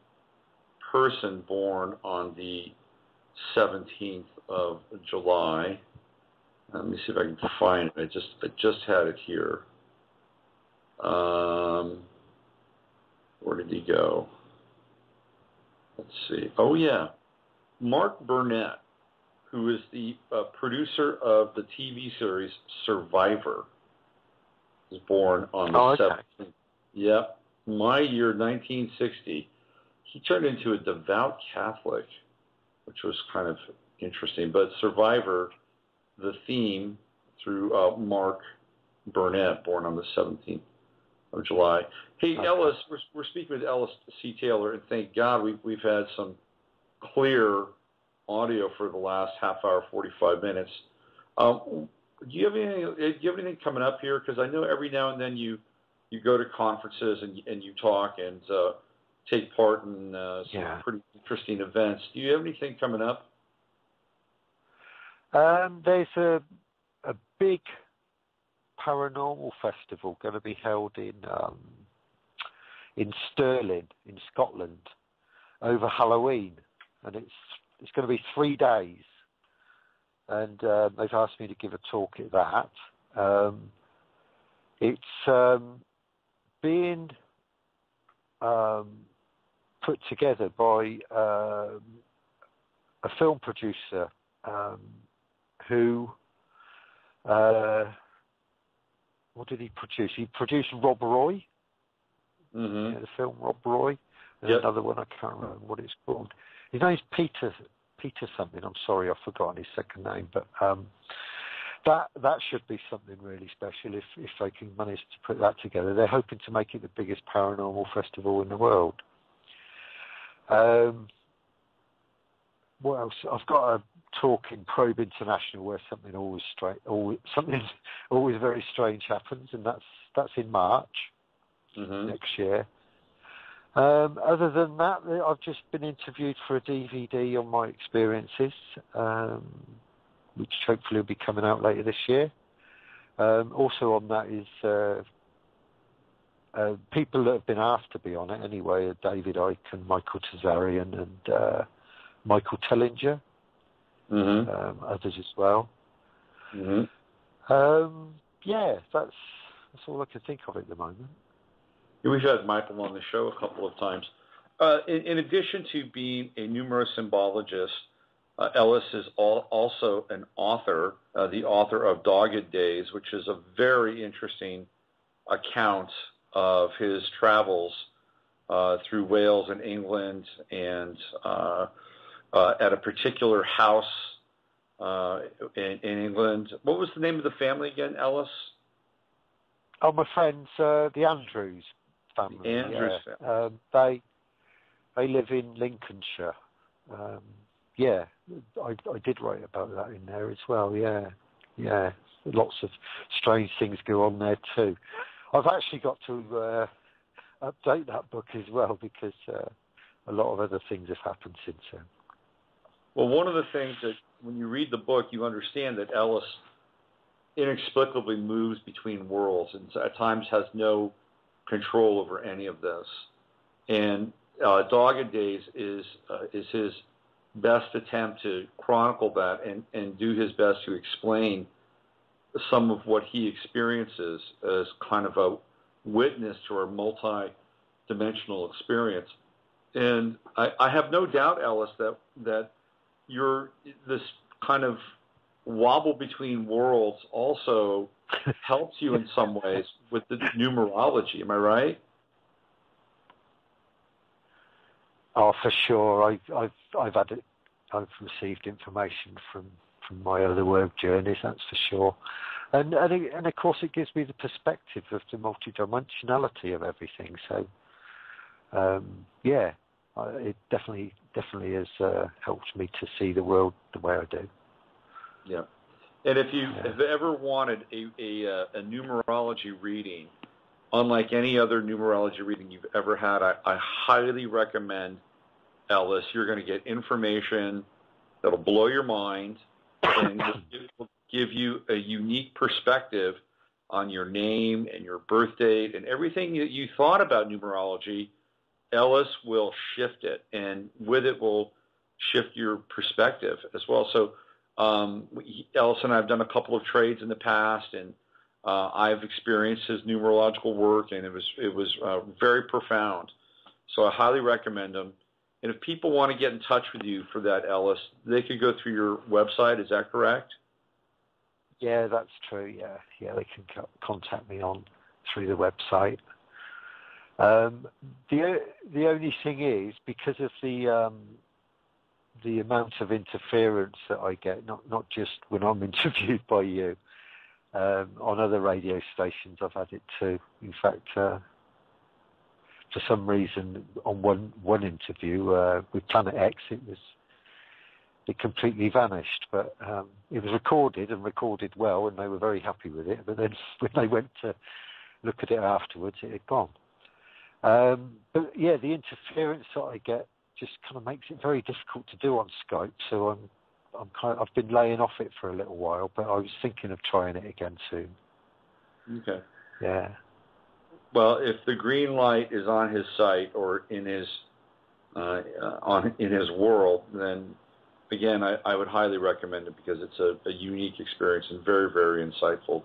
person born on the 17th of July. Let me see if I can find it. I just had it here. Where did he go? Let's see. Oh yeah, Mark Burnett, who is the producer of the TV series Survivor, was born on the 17th. Yep. My year, 1960. He turned into a devout Catholic, which was kind of interesting. But Survivor, the theme, through Mark Burnett, born on the 17th of July. Hey, okay. Ellis, we're speaking with Ellis C. Taylor, and thank God we've had some clear audio for the last half hour, 45 minutes. Do you have anything coming up here? Because I know every now and then you go to conferences and you talk and take part in some pretty interesting events. Do you have anything coming up? There's a big paranormal festival going to be held in Stirling, in Scotland, over Halloween, and it's going to be 3 days. And they've asked me to give a talk at that. It's being put together by a film producer who, what did he produce? He produced Rob Roy, the film Rob Roy, and another one, I can't remember what it's called. His name's Peter something. I'm sorry, I've forgotten his second name, but that should be something really special if they can manage to put that together. They're hoping to make it the biggest paranormal festival in the world. What else? I've got a talk in Probe International where something always very strange happens, and that's in March next year. Other than that, I've just been interviewed for a DVD on my experiences, which hopefully will be coming out later this year. Also on that is people that have been asked to be on it anyway are David Icke and Michael Tazarian and Michael Tellinger, others as well. Yeah, that's all I can think of at the moment. We've had Michael on the show a couple of times. In addition to being a numerosymbologist, Ellis is also an author, the author of Dogged Days, which is a very interesting account of his travels through Wales and England, and at a particular house in England. What was the name of the family again, Ellis? Oh, my friends, the Andrews family. The Andrews family. They live in Lincolnshire. I did write about that in there as well. Yeah. Lots of strange things go on there too. I've actually got to update that book as well, because a lot of other things have happened since then. Well, one of the things that when you read the book, you understand that Ellis inexplicably moves between worlds and at times has no control over any of this. And Dogged Days is his best attempt to chronicle that and do his best to explain some of what he experiences as kind of a witness to our multi-dimensional experience. And I have no doubt, Ellis, that this kind of wobble between worlds also helps you in some ways with the numerology. Am I right? Oh, for sure. I've received information from my other work journeys. That's for sure. And of course, it gives me the perspective of the multidimensionality of everything. So, it definitely has helped me to see the world the way I do. Yeah. And if you have ever wanted a numerology reading, unlike any other numerology reading you've ever had, I highly recommend Ellis. You're going to get information that'll blow your mind and will give you a unique perspective on your name and your birth date and everything that you thought about numerology. Ellis will shift it, and with it will shift your perspective as well. So Ellis and I have done a couple of trades in the past, and I've experienced his numerological work, and it was very profound. So I highly recommend him. And if people want to get in touch with you for that, Ellis, they could go through your website. Is that correct? Yeah, that's true. Yeah, they can contact me through the website. The only thing is, because of the amount of interference that I get, not just when I'm interviewed by you, on other radio stations, I've had it too. In fact, for some reason, on one interview with Planet X, it completely vanished. But it was recorded well, and they were very happy with it. But then when they went to look at it afterwards, it had gone. But yeah, the interference that I get just kind of makes it very difficult to do on Skype. So I've been laying off it for a little while, but I was thinking of trying it again soon. Okay. Yeah. Well, if the green light is on his site or in his in his world, then again, I would highly recommend it because it's a unique experience and very, very insightful.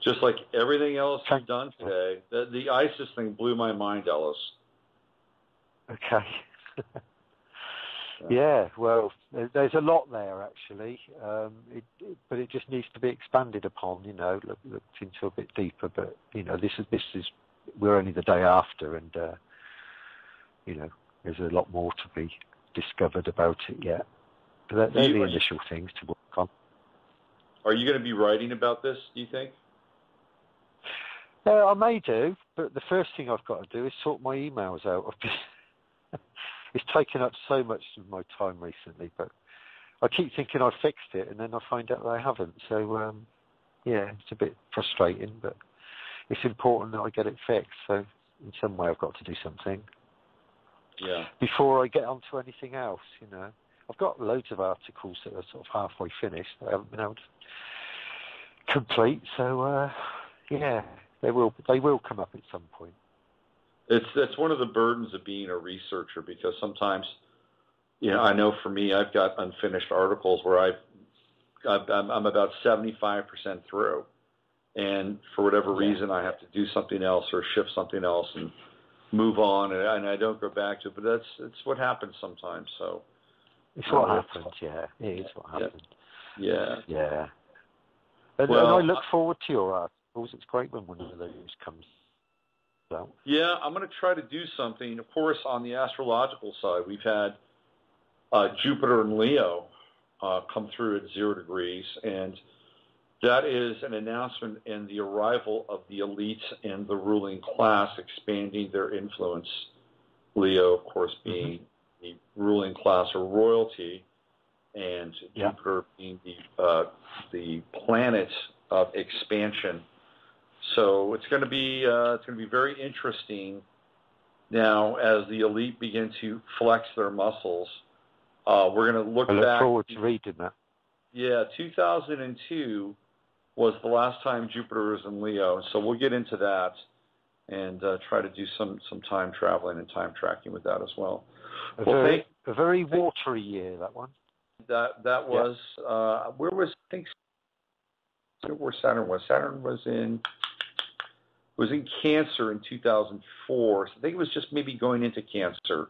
Just like everything else you've done today, the ISIS thing blew my mind, Ellis. Okay. Yeah, well, there's a lot there actually, but it just needs to be expanded upon. Looked into a bit deeper. But this is we're only the day after, and there's a lot more to be discovered about it yet. But they're the initial things to work on. Are you going to be writing about this, do you think? I may do, but the first thing I've got to do is sort my emails out. It's taken up so much of my time recently, but I keep thinking I've fixed it, and then I find out that I haven't. So, it's a bit frustrating, but it's important that I get it fixed. So in some way I've got to do something. Yeah. Before I get onto anything else, I've got loads of articles that are sort of halfway finished that I haven't been able to complete. So, they will come up at some point. That's one of the burdens of being a researcher, because sometimes, I know for me, I've got unfinished articles where I'm about 75% through, and for whatever reason I have to do something else or shift something else and move on, and I don't go back to it. But it's what happens sometimes. So it's what happens. Yeah, it is what happens. Yeah. Yeah. And I look forward to your articles. It's great when one of those comes. So. Yeah, I'm going to try to do something. Of course, on the astrological side, we've had Jupiter and Leo come through at 0 degrees, and that is an announcement in the arrival of the elites and the ruling class, expanding their influence. Leo, of course, being the ruling class or royalty, and Jupiter being the planet of expansion. So it's going to be very interesting now as the elite begin to flex their muscles. We're going to look back. I look forward to reading that. Yeah, 2002 was the last time Jupiter was in Leo. So we'll get into that and try to do some time traveling and time tracking with that as well. A very watery year, that one. That was where was I think where Saturn was. Saturn was in Cancer in 2004. So I think it was just maybe going into Cancer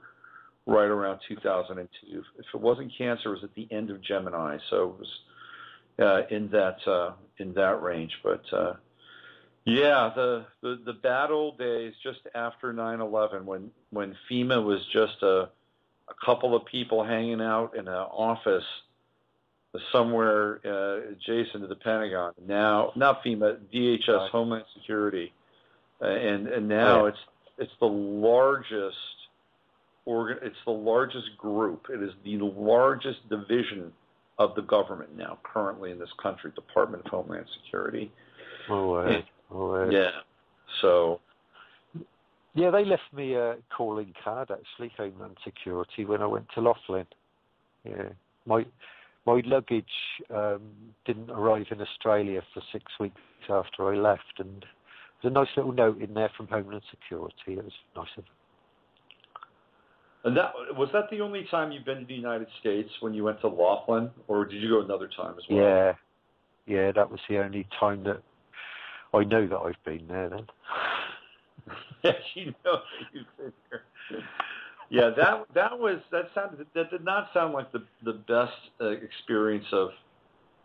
right around 2002. If it wasn't Cancer, it was at the end of Gemini. So it was in that range. But the bad old days just after 9/11, when FEMA was just a couple of people hanging out in an office somewhere adjacent to the Pentagon. Now, not FEMA, DHS, right. Homeland Security, and now it's the largest It's the largest group. It is the largest division of the government now, currently in this country, Department of Homeland Security. Yeah. So. Yeah, they left me a calling card, actually, Homeland Security, when I went to Laughlin. Yeah. My luggage didn't arrive in Australia for 6 weeks after I left, and there's a nice little note in there from Homeland Security. It was nice of them. And was that the only time you've been to the United States, when you went to Laughlin, or did you go another time as well? Yeah, that was the only time that I know that I've been there then. Yes, you know you've been there. Yeah, that did not sound like the best experience of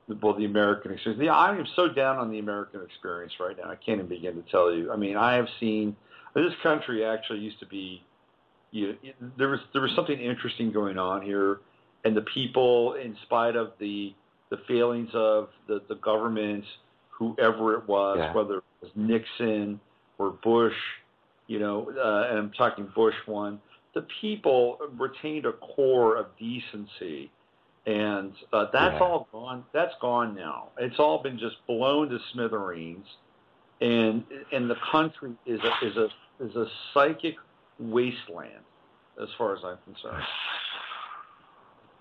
the American experience. Yeah, I am so down on the American experience right now. I can't even begin to tell you. I mean, I have seen this country actually used to be. There was something interesting going on here, and the people, in spite of the failings of the government, whoever it was, whether it was Nixon or Bush, and I'm talking Bush one, the people retained a core of decency, and that's all gone. That's gone now. It's all been just blown to smithereens, and the country is a psychic wasteland, as far as I'm concerned.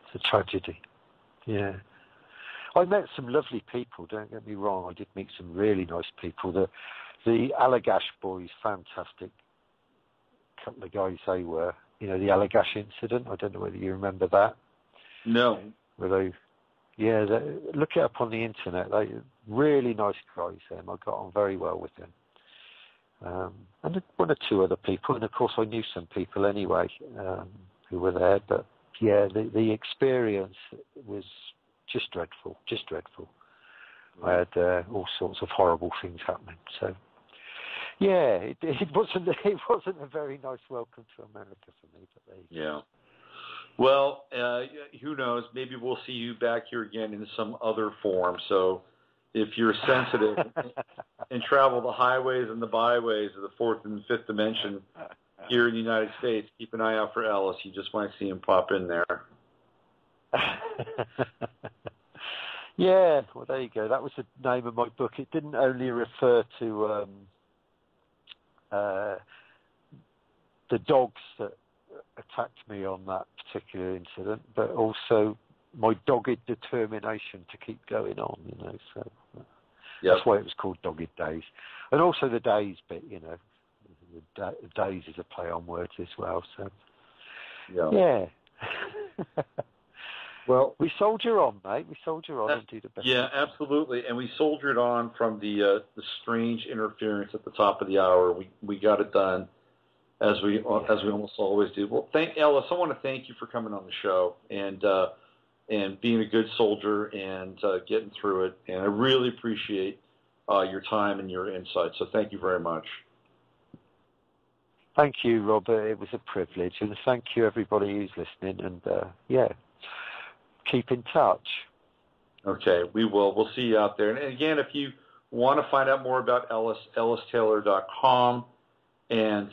It's a tragedy. Yeah. I met some lovely people, don't get me wrong. I did meet some really nice people. The Allagash boys, fantastic couple of guys they were. The Allagash incident, I don't know whether you remember that. No. Look it up on the internet. They really nice guys, them. I got on very well with them. And one or two other people, and of course I knew some people anyway who were there. But yeah, the experience was just dreadful. I had all sorts of horrible things happening. So yeah, it wasn't a very nice welcome to America for me. But yeah. Well, who knows? Maybe we'll see you back here again in some other form. So if you're sensitive and travel the highways and the byways of the fourth and fifth dimension here in the United States, keep an eye out for Ellis. You just might see him pop in there. Yeah, well, there you go. That was the name of my book. It didn't only refer to the dogs that attacked me on that particular incident, but also my dogged determination to keep going on, so that's why it was called Dogged Days. And also the days bit, the days is a play on words as well, so yeah. Well, we soldier on, mate. We soldier on and do the best. Yeah, absolutely. And we soldiered on from the strange interference at the top of the hour. We got it done, as we almost always do. Well, Ellis, I want to thank you for coming on the show and being a good soldier and getting through it. And I really appreciate your time and your insight. So thank you very much. Thank you, Robert. It was a privilege. And thank you, everybody who's listening. And, keep in touch. Okay, we will. We'll see you out there. And again, if you want to find out more about Ellis, ellistaylor.com. And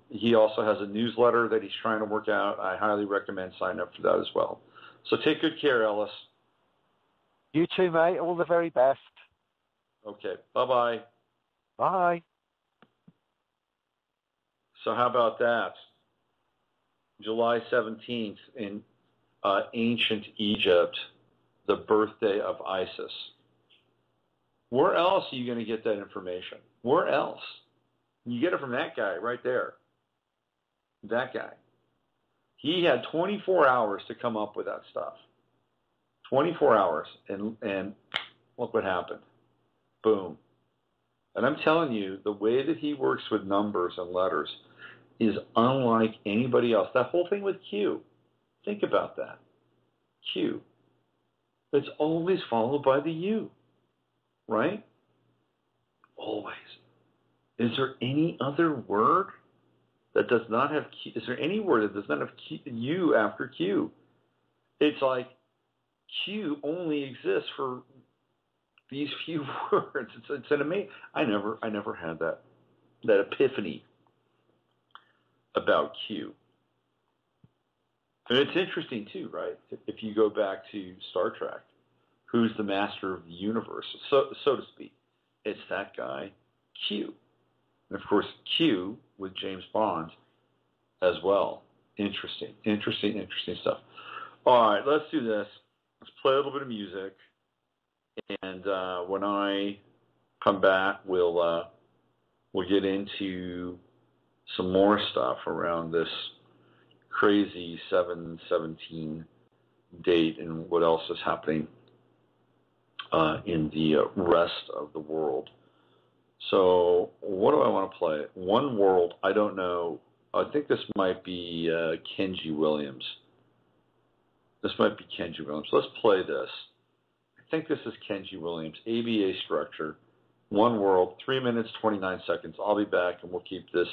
he also has a newsletter that he's trying to work out. I highly recommend signing up for that as well. So take good care, Ellis. You too, mate. All the very best. Okay. Bye-bye. Bye. So how about that? July 17th in ancient Egypt, the birthday of Isis. Where else are you going to get that information? Where else? You get it from that guy right there. That guy. He had 24 hours to come up with that stuff. 24 hours, and look what happened. Boom. And I'm telling you, the way that he works with numbers and letters is unlike anybody else. That whole thing with Q, think about that. Q. It's always followed by the U, right? Always. Is there any other word that does not have Q? Is there any word that does not have Q, U after Q? It's like Q only exists for these few words. It's an amazing. I never had that epiphany about Q. And it's interesting too, right? If you go back to Star Trek, who's the master of the universe, so to speak? It's that guy, Q. And of course, Q with James Bond as well. Interesting stuff. All right, let's do this. Let's play a little bit of music, and when I come back, we'll get into some more stuff around this crazy 7/17 date and what else is happening in the rest of the world. So what do I want to play? One World, I don't know. I think this might be Kenji Williams. Let's play this. I think this is Kenji Williams, ABA structure, One World, 3 minutes, 29 seconds. I'll be back, and we'll keep this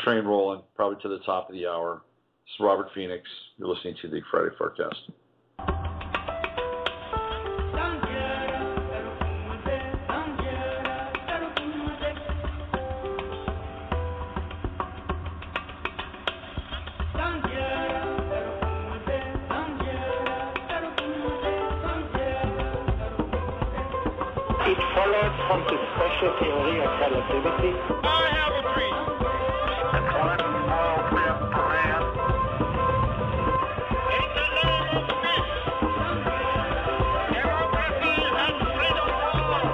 train rolling, probably to the top of the hour. This is Robert Phoenix. You're listening to the Friday FARcast. It follows from the special theory of relativity. I have a dream. And one small step for man. In the name of peace, democracy, and freedom for all.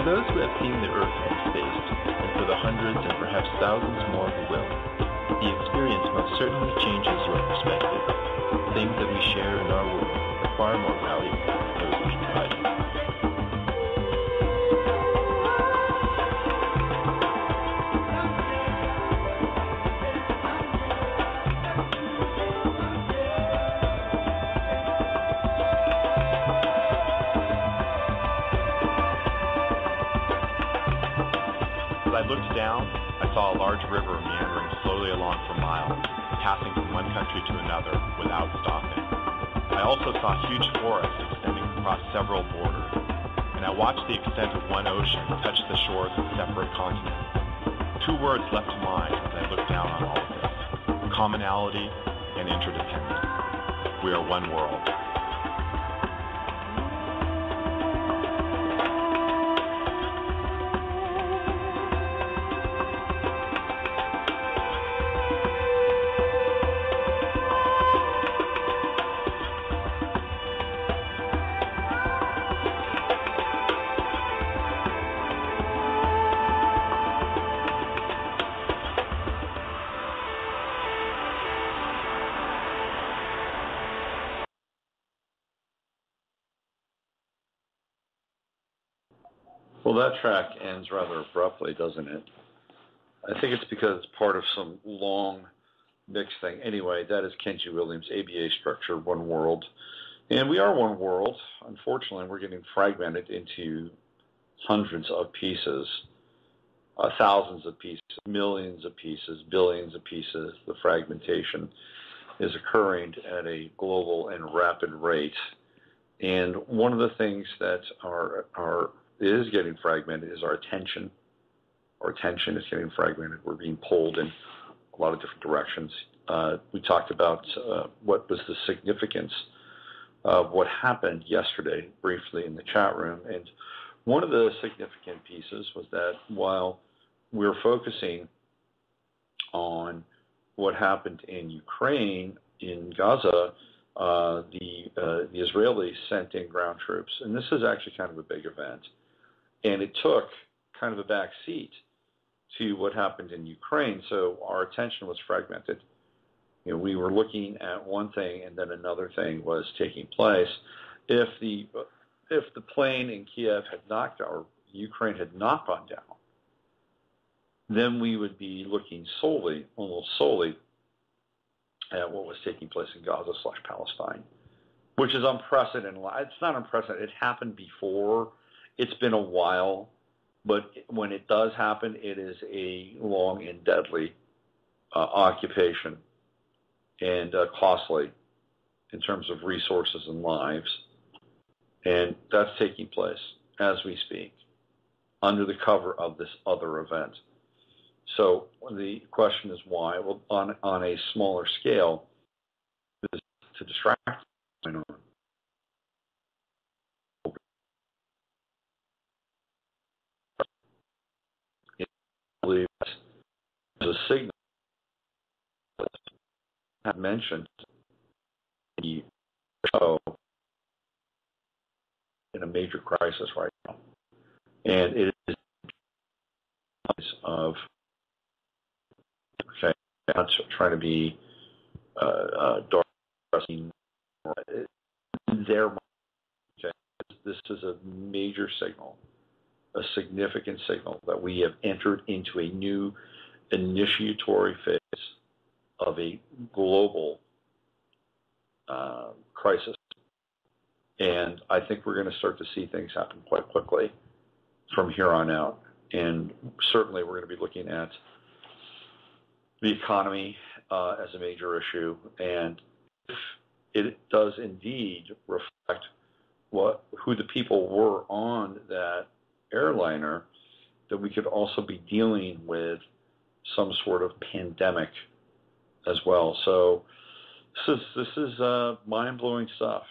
those who have seen the Earth from space, and for the hundreds and perhaps thousands more who will, the experience most certainly changes your perspective. Things that we share in our world are far more valuable than those we provide. As I looked down, I saw a large river meandering slowly along for miles, passing from one country to another without stopping. I also saw huge forests extending across several borders, and I watched the extent of one ocean touch the shores of separate continents. Two words leapt to mind as I looked down on all of this: commonality and interdependence. We are one world. Well, that track ends rather abruptly, doesn't it? I think it's because it's part of some long mixed thing. Anyway, that is Kenji Williams, ABA structure, one world. And we are one world. Unfortunately, we're getting fragmented into hundreds of pieces, thousands of pieces, millions of pieces, billions of pieces. The fragmentation is occurring at a global and rapid rate. And one of the things that is getting fragmented is our attention. Our attention is getting fragmented. We're being pulled in a lot of different directions. We talked about what was the significance of what happened yesterday briefly in the chat room. And one of the significant pieces was that while we're focusing on what happened in Ukraine, in Gaza, the Israelis sent in ground troops. And this is actually kind of a big event. And it took kind of a back seat to what happened in Ukraine. So our attention was fragmented. You know, we were looking at one thing and then another thing was taking place. If the plane in Kiev had knocked out, or Ukraine had not gone down, then we would be looking almost solely, at what was taking place in Gaza/Palestine, which is unprecedented. It's not unprecedented. It happened before. It's been a while, but when it does happen, it is a long and deadly occupation and costly in terms of resources and lives. And that's taking place as we speak under the cover of this other event. So the question is why? Well, on a smaller scale, is to distract. I believe there's a signal that I mentioned the show in a major crisis right now, and it is of. Okay, I'm not trying to be dark. Okay, this is a major signal, a significant signal that we have entered into a new initiatory phase of a global crisis. And I think we're going to start to see things happen quite quickly from here on out. And certainly we're going to be looking at the economy as a major issue, and if it does indeed reflect who the people were on that airliner, that we could also be dealing with some sort of pandemic as well. So this is mind-blowing stuff.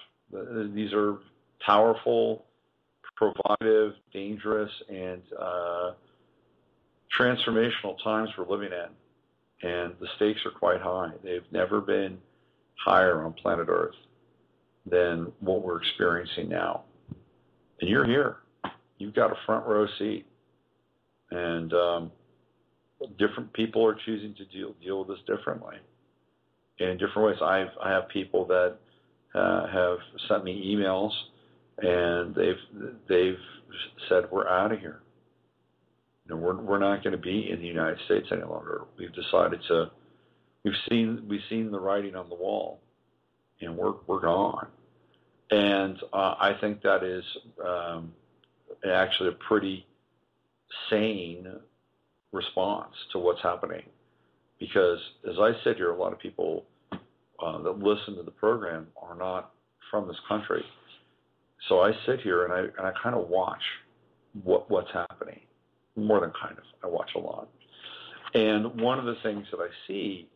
These are powerful, provocative, dangerous, and transformational times we're living in. And the stakes are quite high. They've never been higher on planet Earth than what we're experiencing now. And you're here. You've got a front row seat. And different people are choosing to deal with this differently and in different ways. I have people that have sent me emails, and they've said, we're out of here. You know, we're not going to be in the United States any longer. We've decided to. We've seen the writing on the wall, and we're gone. And I think that is actually a pretty sane response to what's happening, because as I sit here, a lot of people that listen to the program are not from this country. So I sit here and I kind of watch what's happening. More than kind of, I watch a lot. And one of the things that I see,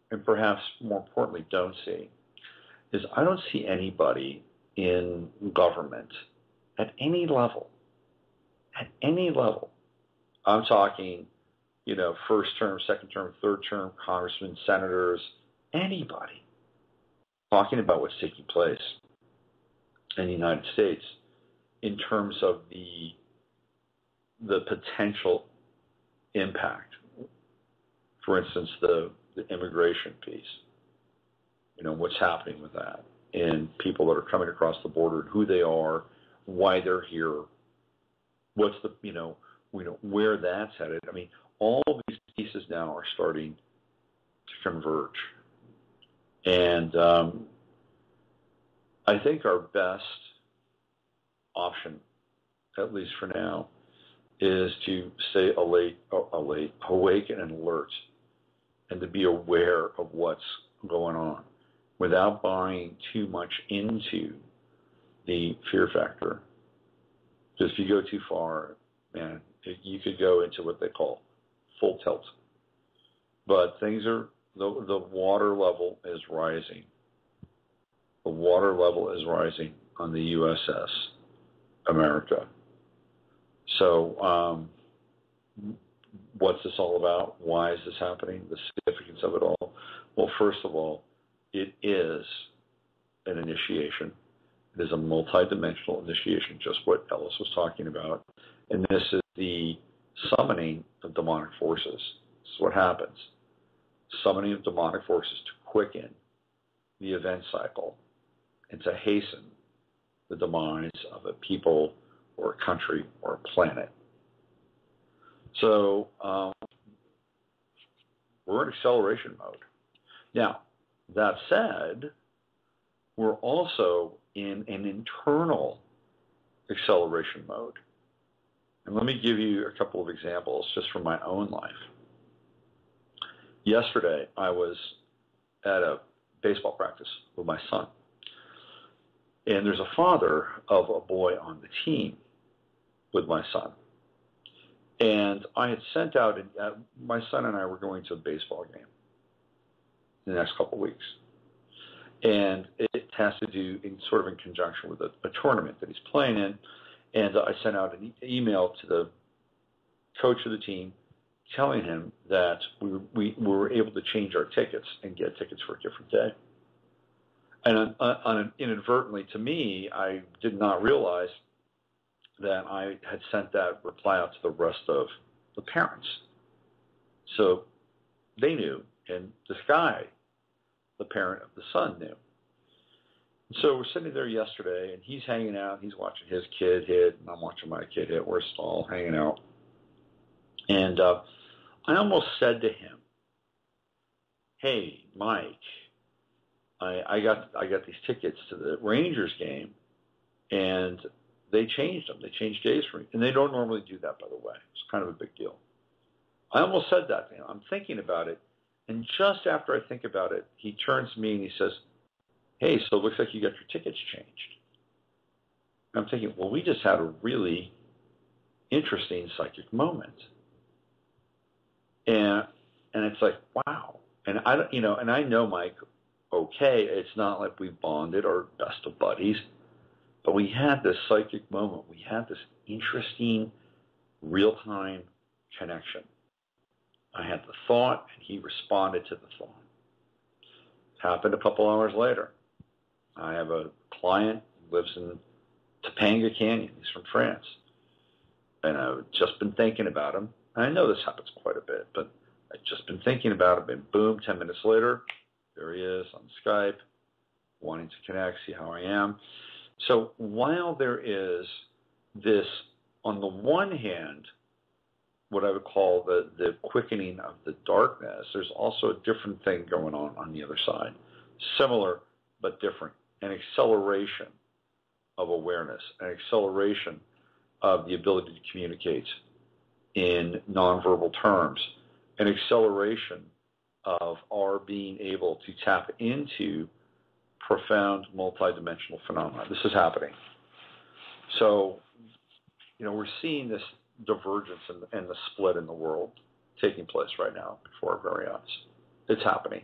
and perhaps more importantly don't see, is I don't see anybody in government at any level. I'm talking, first term, second term, third term, congressmen, senators, anybody talking about what's taking place in the United States in terms of the potential impact. For instance, the immigration piece, what's happening with that, and people that are coming across the border, who they are, why they're here, what's the, where that's headed. I mean, all of these pieces now are starting to converge. And I think our best option, at least for now, is to stay awake and alert, and to be aware of what's going on without buying too much into the fear factor. Because if you go too far, man, you could go into what they call full tilt. But things are, the water level is rising. The water level is rising on the USS America. So what's this all about? Why is this happening? The significance of it all? Well, first of all, it is an initiation. It is a multidimensional initiation, just what Ellis was talking about. And this is the summoning of demonic forces. This is what happens. Summoning of demonic forces to quicken the event cycle and to hasten the demise of a people or a country or a planet. So we're in acceleration mode. Now, that said, we're also in an internal acceleration mode. And let me give you a couple of examples just from my own life. Yesterday, I was at a baseball practice with my son. And there's a father of a boy on the team with my son. And I had sent out, my son and I were going to a baseball game in the next couple of weeks. And it has to do in conjunction with a tournament that he's playing in. And I sent out an email to the coach of the team telling him that we were able to change our tickets and get tickets for a different day. And inadvertently to me, I did not realize that I had sent that reply out to the rest of the parents. So they knew, and this guy, the parent of the son, knew. So we're sitting there yesterday, and he's hanging out. He's watching his kid hit, and I'm watching my kid hit. We're all hanging out. And I almost said to him, "Hey, Mike, I got these tickets to the Rangers game, and they changed them. They changed days for me. And they don't normally do that, by the way. It's kind of a big deal." I almost said that to him. I'm thinking about it. And just after I think about it, he turns to me and he says, "Hey, so it looks like you got your tickets changed." And I'm thinking, well, we just had a really interesting psychic moment. And it's like, wow. And I know Mike, okay, it's not like we bonded or best of buddies, but we had this psychic moment. We had this interesting real-time connection. I had the thought, and he responded to the thought. It happened a couple hours later. I have a client who lives in Topanga Canyon. He's from France. And I've just been thinking about him. And I know this happens quite a bit, but I've just been thinking about him, and boom, 10 minutes later, there he is on Skype, wanting to connect, see how I am. So while there is this, on the one hand, what I would call the quickening of the darkness, there's also a different thing going on the other side. Similar, but different. An acceleration of awareness, an acceleration of the ability to communicate in nonverbal terms, an acceleration of our being able to tap into profound multidimensional phenomena. This is happening. So, we're seeing this divergence and the split in the world taking place right now before our very eyes. It's happening.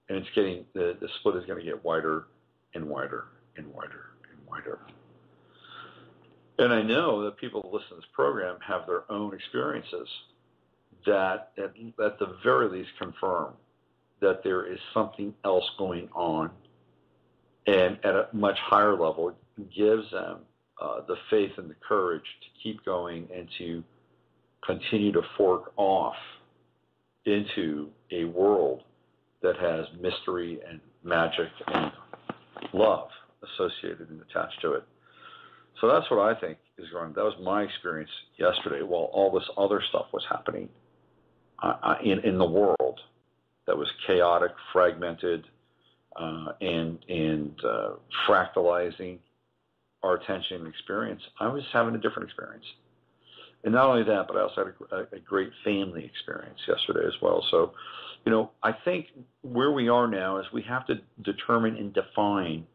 And it's getting, the split is going to get wider and wider and wider and wider. And I know that people who listen to this program have their own experiences that at the very least confirm that there is something else going on, and at a much higher level gives them the faith and the courage to keep going and to continue to fork off into a world that has mystery and magic and love associated and attached to it. So that's what I think is going. That was my experience yesterday while all this other stuff was happening in the world that was chaotic, fragmented, and fractalizing our attention and experience. I was having a different experience. And not only that, but I also had a great family experience yesterday as well. So, I think where we are now is we have to determine and define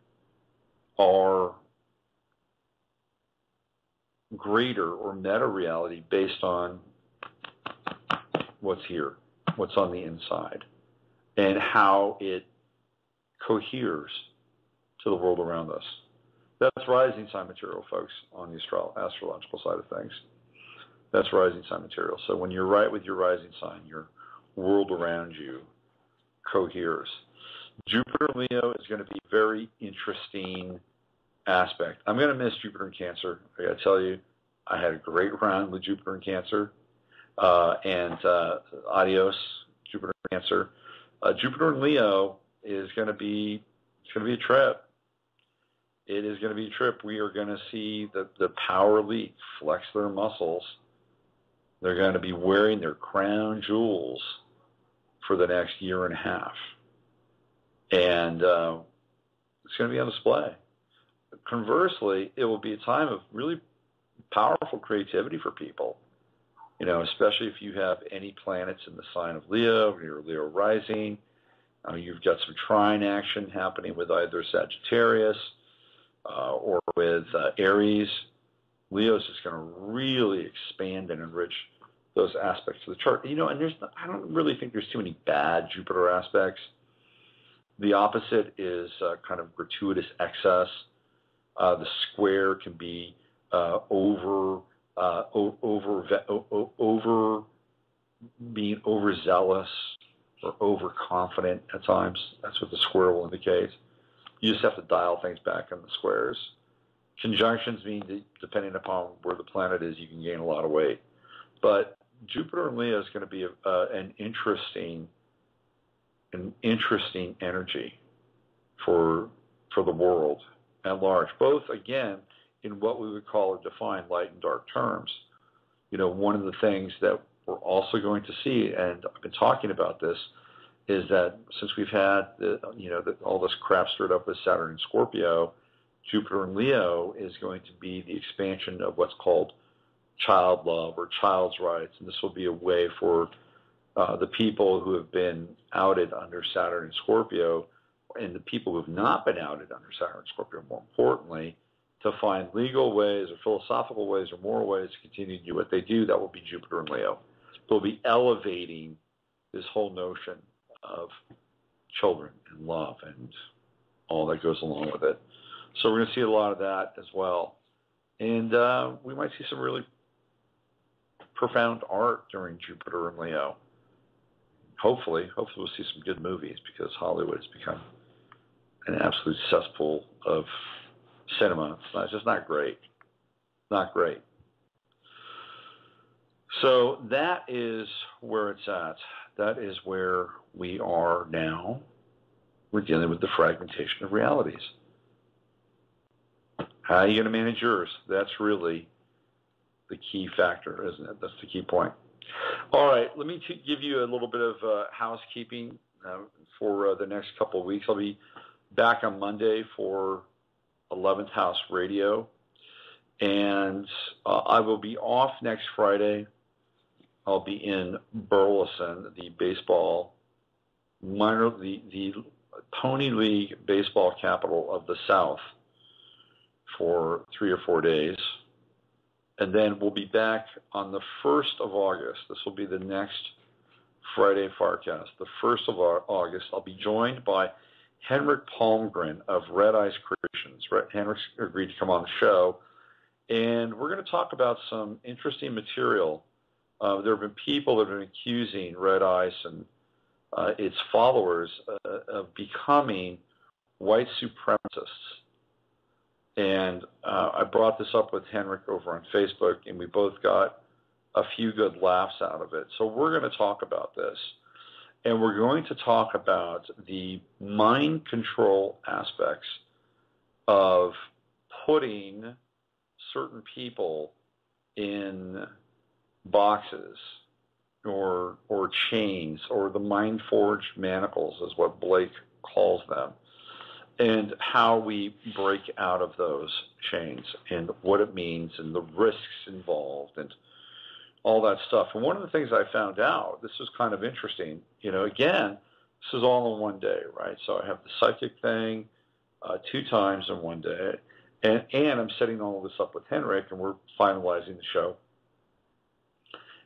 our greater or meta reality based on what's here, what's on the inside, and how it coheres to the world around us. That's rising sign material, folks, on the astrological side of things. That's rising sign material. So when you're right with your rising sign, your world around you coheres. Jupiter in Leo is going to be a very interesting aspect. I'm going to miss Jupiter in Cancer. I got to tell you, I had a great run with Jupiter in Cancer. And adios, Jupiter in Cancer. Jupiter in Leo is going to be a trip. It is going to be a trip. We are going to see the power elite flex their muscles. They're going to be wearing their crown jewels for the next year and a half. And it's going to be on display. Conversely, it will be a time of really powerful creativity for people, especially if you have any planets in the sign of Leo, or you're Leo rising. You've got some trine action happening with either Sagittarius or with Aries. Leo's just going to really expand and enrich those aspects of the chart. And I don't really think there's too many bad Jupiter aspects. The opposite is kind of gratuitous excess. The square can be being overzealous or overconfident at times. That's what the square will indicate. You just have to dial things back in the squares. Conjunctions mean that depending upon where the planet is, you can gain a lot of weight. But Jupiter in Leo is going to be an interesting energy for the world at large, both, again, in what we would call or define light and dark terms. One of the things that we're also going to see, and I've been talking about this, is that since we've had all this crap stirred up with Saturn and Scorpio, Jupiter in Leo is going to be the expansion of what's called child love or child's rights, and this will be a way for the people who have been outed under Saturn and Scorpio, and the people who have not been outed under Saturn and Scorpio, more importantly, to find legal ways or philosophical ways or moral ways to continue to do what they do. That will be Jupiter and Leo. They'll be elevating this whole notion of children and love and all that goes along with it. So we're going to see a lot of that as well. And we might see some really profound art during Jupiter and Leo. Hopefully we'll see some good movies, because Hollywood has become an absolute cesspool of cinema. It's just not great. Not great. So that is where it's at. That is where we are now. We're dealing with the fragmentation of realities. How are you going to manage yours? That's really the key factor, isn't it? That's the key point. All right, let me give you a little bit of housekeeping for the next couple of weeks. I'll be back on Monday for 11th House Radio, and I will be off next Friday. I'll be in Burleson, the Pony League baseball capital of the South, for 3 or 4 days. And then we'll be back on the 1st of August. This will be the next Friday FARcast. The 1st of August, I'll be joined by Henrik Palmgren of Red Ice Creations. Henrik's agreed to come on the show, and we're going to talk about some interesting material. There have been people that have been accusing Red Ice and its followers of becoming white supremacists. And I brought this up with Henrik over on Facebook, and we both got a few good laughs out of it. So we're going to talk about this. And we're going to talk about the mind control aspects of putting certain people in boxes or chains, or the mind-forged manacles is what Blake calls them, and how we break out of those chains and what it means and the risks involved and all that stuff. And one of the things I found out, this was kind of interesting, again, this is all in one day, right? So I have the psychic thing 2 times in one day, and I'm setting all of this up with Henrik, and we're finalizing the show.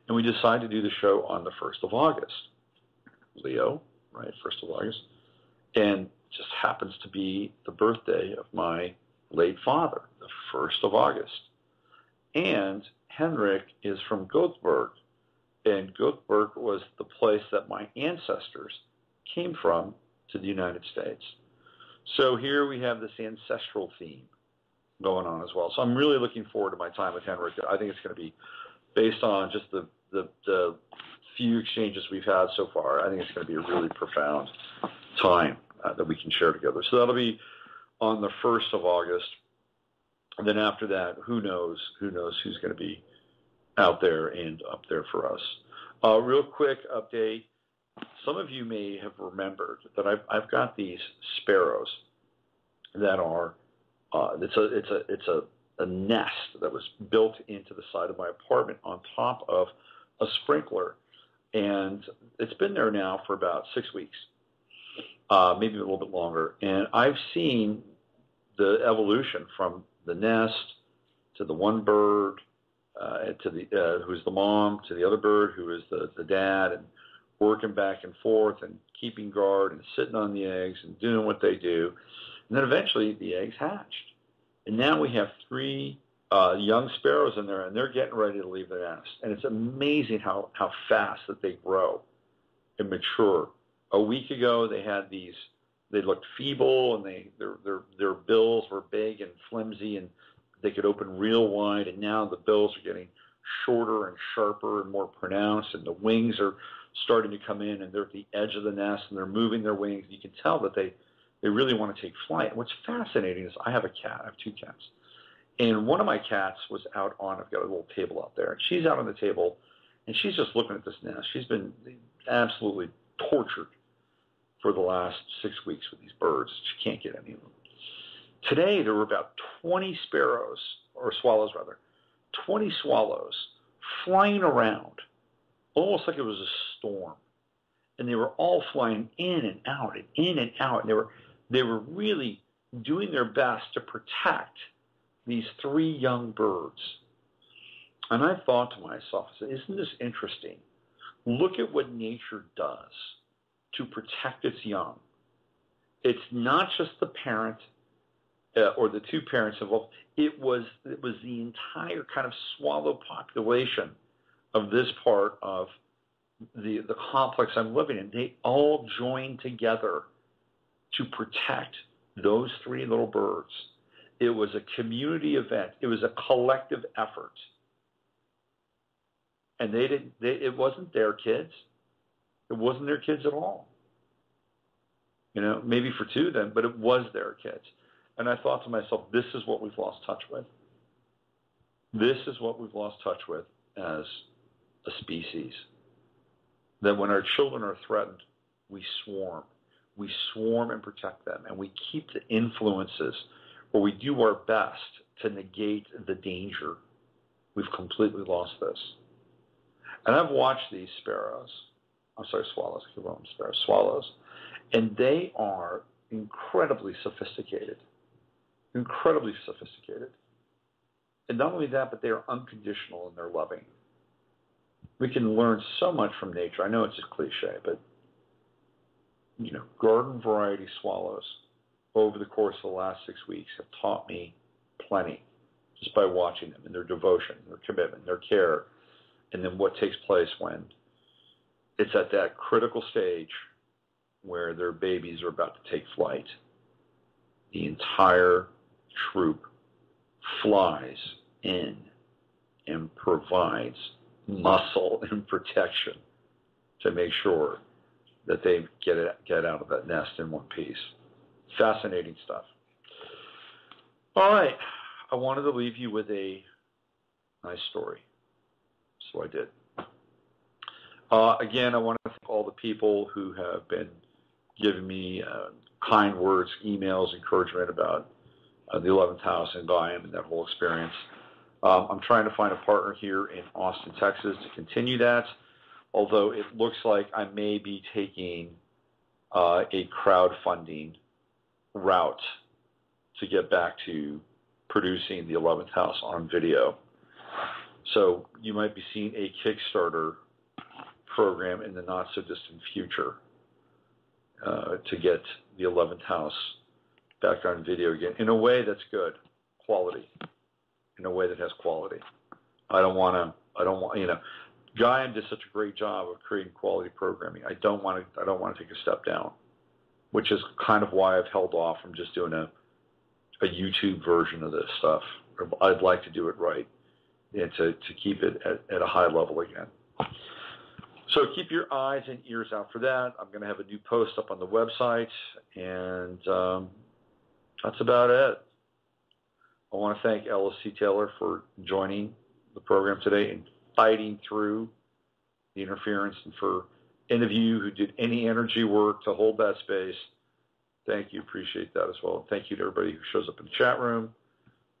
And we decided to do the show on the 1st of August. Leo, right, 1st of August. And just happens to be the birthday of my late father, the 1st of August. And Henrik is from Göteborg, and Göteborg was the place that my ancestors came from to the United States. So here we have this ancestral theme going on as well. So I'm really looking forward to my time with Henrik. I think it's going to be based on just the few exchanges we've had so far. I think it's going to be a really profound time that we can share together. So that'll be on the 1st of August. And then after that, who knows who's going to be out there and up there for us. Real quick update. Some of you may have remembered that I've got these sparrows that are, it's a nest that was built into the side of my apartment on top of a sprinkler. And it's been there now for about 6 weeks, maybe a little bit longer. And I've seen the evolution from the nest to the one bird, to the who's the mom, to the other bird who is the dad, and working back and forth and keeping guard and sitting on the eggs and doing what they do. And then eventually the eggs hatched. And now we have 3 young sparrows in there, and they're getting ready to leave the nest. And it's amazing how fast that they grow and mature. A week ago, they looked feeble, and their bills were big and flimsy, and they could open real wide. And now the bills are getting shorter and sharper and more pronounced, and the wings are starting to come in, and they're at the edge of the nest, and they're moving their wings. You can tell that they really want to take flight. And what's fascinating is I have a cat. I have 2 cats. And one of my cats was out on, I've got a little table out there, and she's out on the table, and she's just looking at this nest. She's been absolutely tortured for the last 6 weeks with these birds. She can't get any of them. Today, there were about 20 sparrows, or swallows rather, 20 swallows flying around, almost like it was a storm. And they were all flying in and out and in and out. And they were really doing their best to protect these 3 young birds. And I thought to myself, isn't this interesting? Look at what nature does to protect its young. It's not just the parent or the 2 parents involved. It was the entire kind of swallow population of this part of the complex I'm living in. They all joined together to protect those 3 little birds. It was a community event. It was a collective effort. And it wasn't their kids. It wasn't their kids at all. Maybe for 2 of them, but it was their kids. And I thought to myself, this is what we've lost touch with. This is what we've lost touch with as a species. That when our children are threatened, we swarm. We swarm and protect them. And we keep the influences, or we do our best to negate the danger. We've completely lost this. And I've watched these swallows. I keep calling them sparrows, swallows. And they are incredibly sophisticated. Incredibly sophisticated. And not only that, but they are unconditional in their loving. We can learn so much from nature. I know it's a cliche, but garden variety swallows over the course of the last 6 weeks have taught me plenty just by watching them and their devotion, their commitment, their care, and then what takes place when it's at that critical stage where their babies are about to take flight. The entire troop flies in and provides muscle and protection to make sure that they get out of that nest in one piece. Fascinating stuff. All right. I wanted to leave you with a nice story. So I did. Again, I want to thank all the people who have been giving me kind words, emails, encouragement about the 11th house and Gaiam and that whole experience. I'm trying to find a partner here in Austin, Texas to continue that, although it looks like I may be taking a crowdfunding route to get back to producing the 11th house on video. So you might be seeing a Kickstarter program in the not-so-distant future to get the 11th house back on video again in a way that's good, quality, in a way that has quality. I don't want, Gaiam did such a great job of creating quality programming. I don't want to take a step down, which is kind of why I've held off from just doing a YouTube version of this stuff. I'd like to do it right and to keep it at a high level again. So keep your eyes and ears out for that. I'm going to have a new post up on the website, and that's about it. I want to thank Ellis Taylor for joining the program today and fighting through the interference, and for any of you who did any energy work to hold that space, thank you. Appreciate that as well. Thank you to everybody who shows up in the chat room.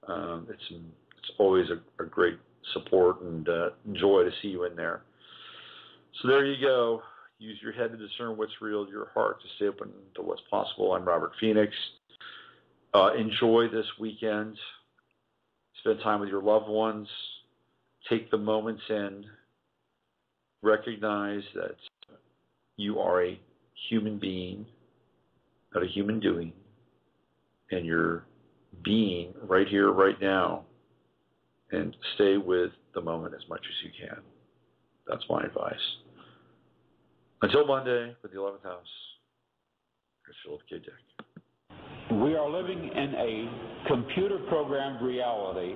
It's always a great support and joy to see you in there. So there you go. Use your head to discern what's real, your heart to stay open to what's possible. I'm Robert Phoenix. Enjoy this weekend. Spend time with your loved ones. Take the moments in. Recognize that you are a human being, not a human doing, and you're being right here, right now, and stay with the moment as much as you can. That's my advice. Until Monday with the 11th house, here's Philip K. Dick. We are living in a computer-programmed reality,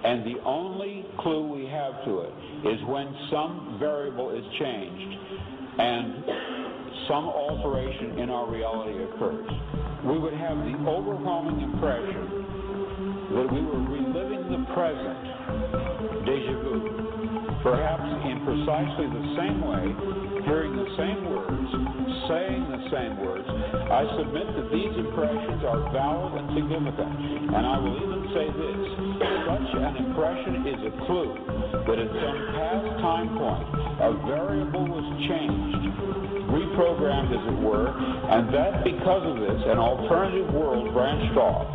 and the only clue we have to it is when some variable is changed and some alteration in our reality occurs. We would have the overwhelming impression that we were reliving the present, déjà vu, perhaps in precisely the same way, hearing the same words, saying the same words. I submit that these impressions are valid and significant, and I will even say this: such an impression is a clue that at some past time point a variable was changed, reprogrammed as it were, and that because of this an alternative world branched off.